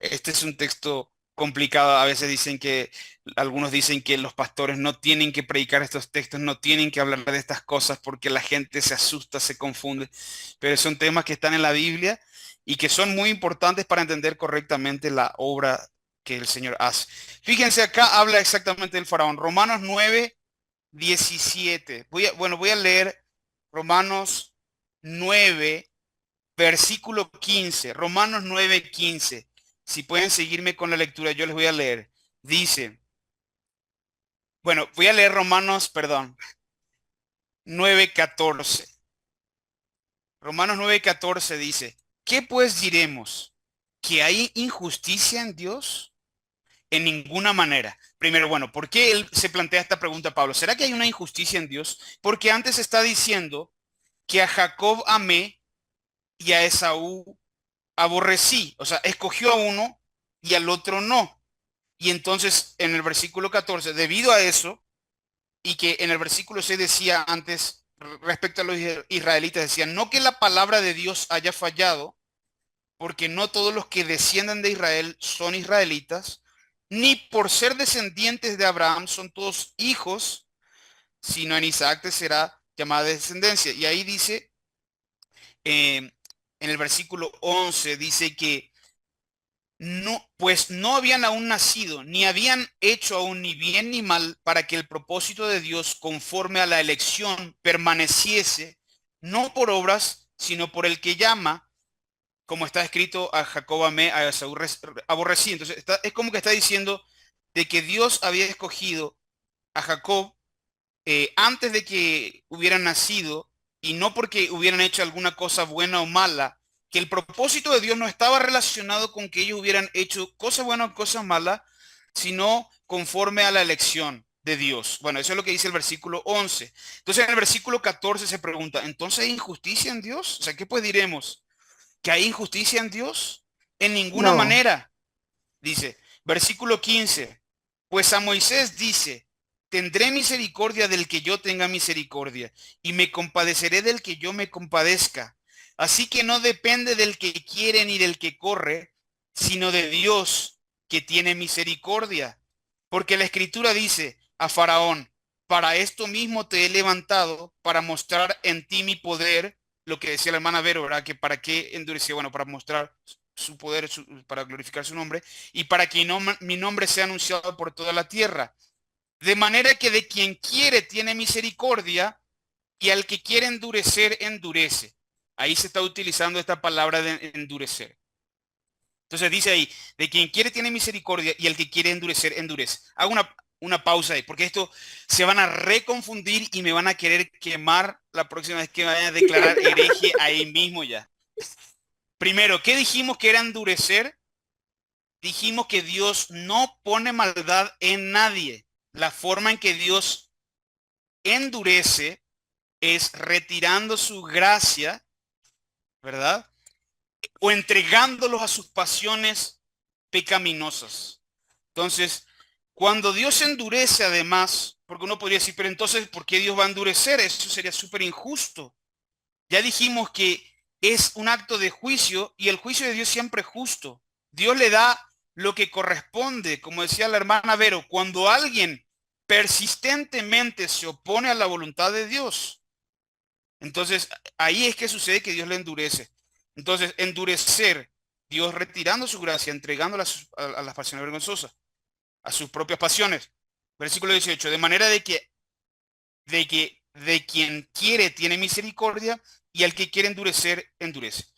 Este es un texto complicado. A veces algunos dicen que los pastores no tienen que predicar estos textos, no tienen que hablar de estas cosas porque la gente se asusta, se confunde. Pero son temas que están en la Biblia y que son muy importantes para entender correctamente la obra que el Señor hace. Fíjense, acá habla exactamente del faraón. Romanos 9, 17. Voy a leer Romanos 9, versículo 15. Romanos 9, 15. Si pueden seguirme con la lectura, yo les voy a leer. Dice, bueno, voy a leer Romanos, perdón, 9:14. Romanos 9:14 dice, ¿qué pues diremos? ¿Que hay injusticia en Dios? En ninguna manera. Primero, bueno, ¿por qué él se plantea esta pregunta, Pablo? ¿Será que hay una injusticia en Dios? Porque antes está diciendo que a Jacob amé y a Esaú aborrecí. O sea, escogió a uno y al otro no. Y entonces en el versículo 14, debido a eso, y que en el versículo 6 decía antes respecto a los israelitas, decía, no que la palabra de Dios haya fallado, porque no todos los que descienden de Israel son israelitas, ni por ser descendientes de Abraham son todos hijos, sino en Isaac te será llamada descendencia. Y ahí dice, en el versículo 11, dice que no, pues no habían aún nacido, ni habían hecho aún ni bien ni mal, para que el propósito de Dios conforme a la elección permaneciese, no por obras, sino por el que llama, como está escrito, a Jacob amé, a Esaú aborrecí. Entonces es como que está diciendo de que Dios había escogido a Jacob antes de que hubieran nacido, y no porque hubieran hecho alguna cosa buena o mala, que el propósito de Dios no estaba relacionado con que ellos hubieran hecho cosas buenas o cosas malas, sino conforme a la elección de Dios. Bueno, eso es lo que dice el versículo 11. Entonces en el versículo 14 se pregunta, ¿entonces hay injusticia en Dios? O sea, ¿qué pues diremos? ¿Que hay injusticia en Dios? En ninguna No, manera. Dice, versículo 15, pues a Moisés dice, tendré misericordia del que yo tenga misericordia, y me compadeceré del que yo me compadezca. Así que no depende del que quiere ni del que corre, sino de Dios que tiene misericordia. Porque la escritura dice a Faraón, para esto mismo te he levantado, para mostrar en ti mi poder, lo que decía la hermana Vero, ¿verdad? Que para qué endureció, bueno, para mostrar su poder, para glorificar su nombre, y para que no, mi nombre sea anunciado por toda la tierra. De manera que de quien quiere tiene misericordia, y al que quiere endurecer, endurece. Ahí se está utilizando esta palabra de endurecer. Entonces dice ahí, de quien quiere tiene misericordia, y al que quiere endurecer, endurece. Hago una pausa ahí, porque esto se van a reconfundir y me van a querer quemar la próxima vez que vayan a declarar hereje ahí mismo ya. Primero, ¿qué dijimos que era endurecer? Dijimos que Dios no pone maldad en nadie. La forma en que Dios endurece es retirando su gracia, ¿verdad? O entregándolos a sus pasiones pecaminosas. Entonces, cuando Dios endurece además, porque uno podría decir, pero entonces, ¿por qué Dios va a endurecer? Eso sería súper injusto. Ya dijimos que es un acto de juicio y el juicio de Dios siempre es justo. Dios le da lo que corresponde, como decía la hermana Vero, cuando alguien persistentemente se opone a la voluntad de Dios, entonces ahí es que sucede que Dios le endurece. Entonces, endurecer, Dios retirando su gracia, entregándola a las pasiones vergonzosas, a sus propias pasiones. Versículo 18, de manera de quien quiere tiene misericordia, y al que quiere endurecer, endurece.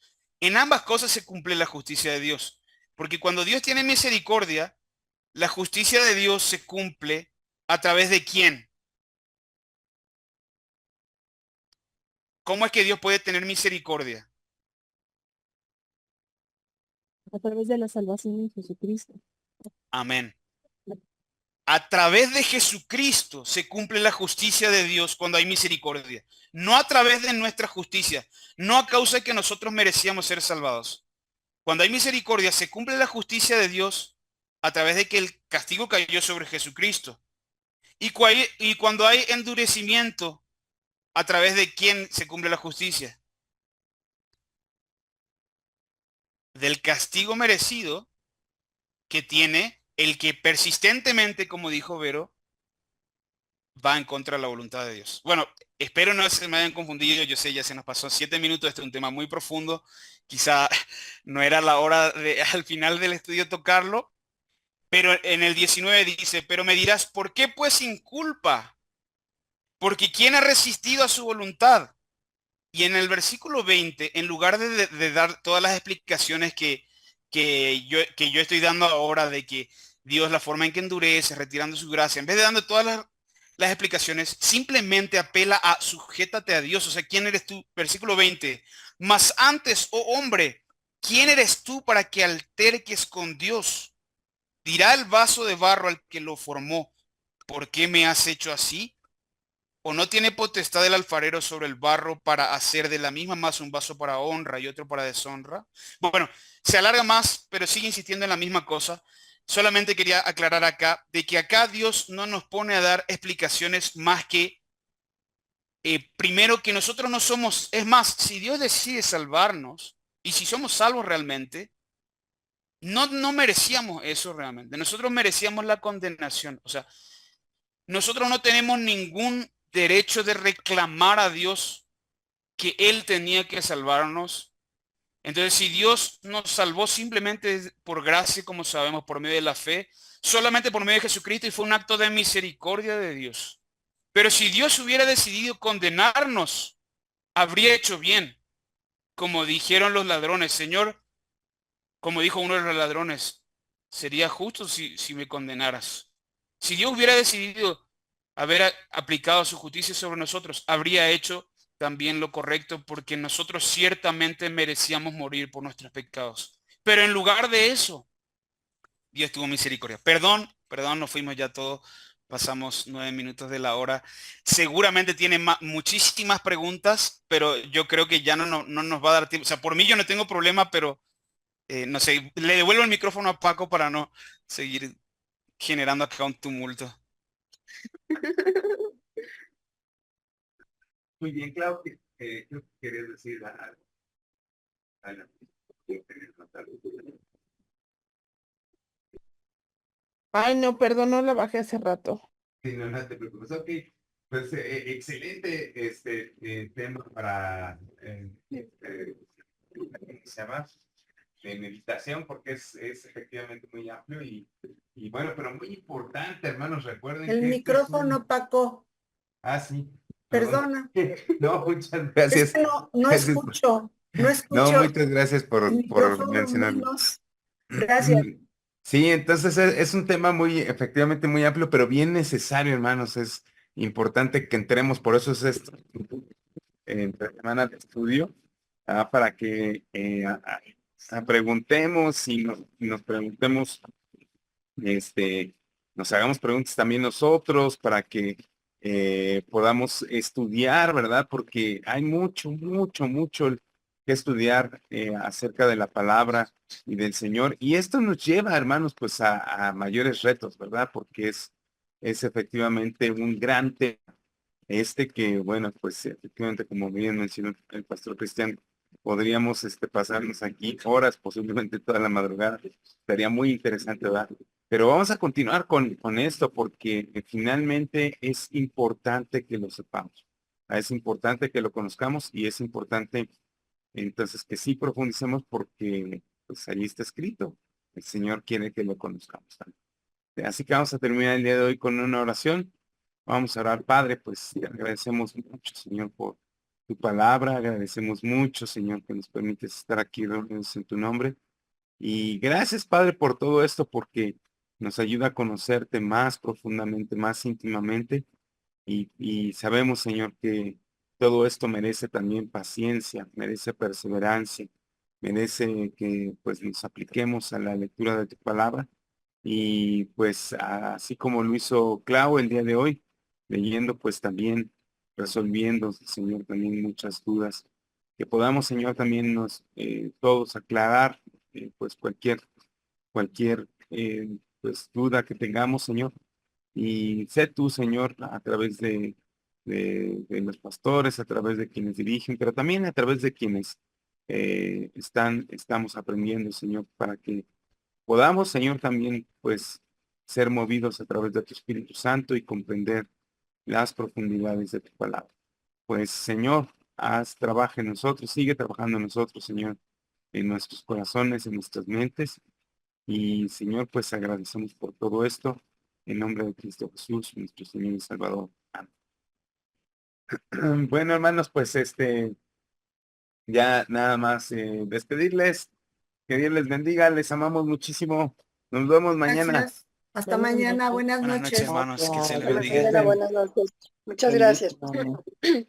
En ambas cosas se cumple la justicia de Dios, porque cuando Dios tiene misericordia, la justicia de Dios se cumple a través de quién. ¿Cómo es que Dios puede tener misericordia? a través de la salvación en Jesucristo. Amén. A través de Jesucristo se cumple la justicia de Dios cuando hay misericordia. No a través de nuestra justicia, no a causa de que nosotros merecíamos ser salvados. Cuando hay misericordia se cumple la justicia de Dios a través de que el castigo cayó sobre Jesucristo. Y cuando hay endurecimiento, a través de quién se cumple la justicia. Del castigo merecido que tiene el que persistentemente, como dijo Vero, va en contra de la voluntad de Dios. Bueno, espero no se me hayan confundido. Yo sé, ya se nos pasó 7 minutos. Este es un tema muy profundo. Quizá no era la hora de al final del estudio tocarlo, pero en el 19 dice, pero me dirás, ¿por qué pues sin culpa? Porque ¿quién ha resistido a su voluntad? Y en el versículo 20, en lugar de dar todas las explicaciones que yo estoy dando ahora de que Dios, la forma en que endurece, retirando su gracia, en vez de dando todas las explicaciones, simplemente apela a sujétate a Dios. O sea, ¿quién eres tú? Versículo 20. Mas antes, oh hombre, ¿quién eres tú para que alterques con Dios? Dirá el vaso de barro al que lo formó, ¿por qué me has hecho así? ¿O no tiene potestad el alfarero sobre el barro para hacer de la misma masa un vaso para honra y otro para deshonra? Bueno, se alarga más, pero sigue insistiendo en la misma cosa. Solamente quería aclarar acá de que acá Dios no nos pone a dar explicaciones más que primero que nosotros no somos, es más, si Dios decide salvarnos y si somos salvos realmente, no merecíamos eso realmente. Nosotros merecíamos la condenación. O sea, nosotros no tenemos ningún derecho de reclamar a Dios que Él tenía que salvarnos. Entonces, si Dios nos salvó simplemente por gracia, como sabemos, por medio de la fe, solamente por medio de Jesucristo, y fue un acto de misericordia de Dios. Pero si Dios hubiera decidido condenarnos, habría hecho bien, como dijeron los ladrones. Señor, como dijo uno de los ladrones, sería justo si me condenaras. Si Dios hubiera decidido haber aplicado su justicia sobre nosotros, habría hecho también lo correcto, porque nosotros ciertamente merecíamos morir por nuestros pecados. Pero en lugar de eso, Dios tuvo misericordia. Perdón, nos fuimos ya todos, pasamos 9 minutos de la hora. Seguramente tiene muchísimas preguntas, pero yo creo que ya no nos va a dar tiempo. O sea, por mí yo no tengo problema, pero no sé, le devuelvo el micrófono a Paco para no seguir generando acá un tumulto. Muy bien, Clau, creo que querías decir algo. Adelante. Ay, no, perdón, no la bajé hace rato. Sí, no te preocupes. Ok, pues excelente tema para, ¿cómo se llama? De meditación, porque es efectivamente muy amplio y bueno, pero muy importante, hermanos. Recuerden El que micrófono, Paco, Ah, sí. perdona. No, muchas Es gracias. que no Gracias. escucho, no No, escucho muchas gracias el por micrófono mencionarlo. menos. Gracias. Sí, entonces es un tema muy, efectivamente muy amplio, pero bien necesario, hermanos. Es importante que entremos, por eso es esto, entre semana de estudio, para que preguntemos y nos preguntemos, este, nos hagamos preguntas también nosotros, para que podamos estudiar, ¿verdad? Porque hay mucho que estudiar acerca de la palabra y del Señor. Y esto nos lleva, hermanos, pues a mayores retos, ¿verdad? Porque es efectivamente un gran tema. Que, bueno, pues efectivamente, como bien mencionó el pastor Cristian, podríamos pasarnos aquí horas, posiblemente toda la madrugada. Estaría muy interesante, ¿verdad? Pero vamos a continuar con esto porque finalmente es importante que lo sepamos. Es importante que lo conozcamos y es importante entonces que sí profundicemos porque pues allí está escrito. El Señor quiere que lo conozcamos. Así que vamos a terminar el día de hoy con una oración. Vamos a orar, Padre, pues te agradecemos mucho, Señor, por tu palabra. Agradecemos mucho, Señor, que nos permites estar aquí reunidos en tu nombre. Y gracias, Padre, por todo esto, porque nos ayuda a conocerte más profundamente, más íntimamente. Y sabemos, Señor, que todo esto merece también paciencia, merece perseverancia, merece que pues nos apliquemos a la lectura de tu palabra. Y pues así como lo hizo Clau el día de hoy, leyendo pues también, resolviendo, Señor, también muchas dudas, que podamos, Señor, también nos todos aclarar pues cualquier pues duda que tengamos, Señor. Y sé tú, Señor, a través de los pastores, a través de quienes dirigen, pero también a través de quienes estamos aprendiendo, Señor, para que podamos, Señor, también, pues, ser movidos a través de tu Espíritu Santo y comprender las profundidades de tu palabra. Pues, Señor, trabaja en nosotros, sigue trabajando en nosotros, Señor, en nuestros corazones, en nuestras mentes. Y, Señor, pues agradecemos por todo esto. En nombre de Cristo Jesús, nuestro Señor y Salvador. Amén. Bueno, hermanos, pues ya nada más despedirles. Que Dios les bendiga, les amamos muchísimo. Nos vemos mañana. Gracias. Hasta mañana. Buenas Buenas noches, noches. hermanos. Que se les Hasta bendiga. mañana, buenas noches. Muchas gracias. Bendiciones.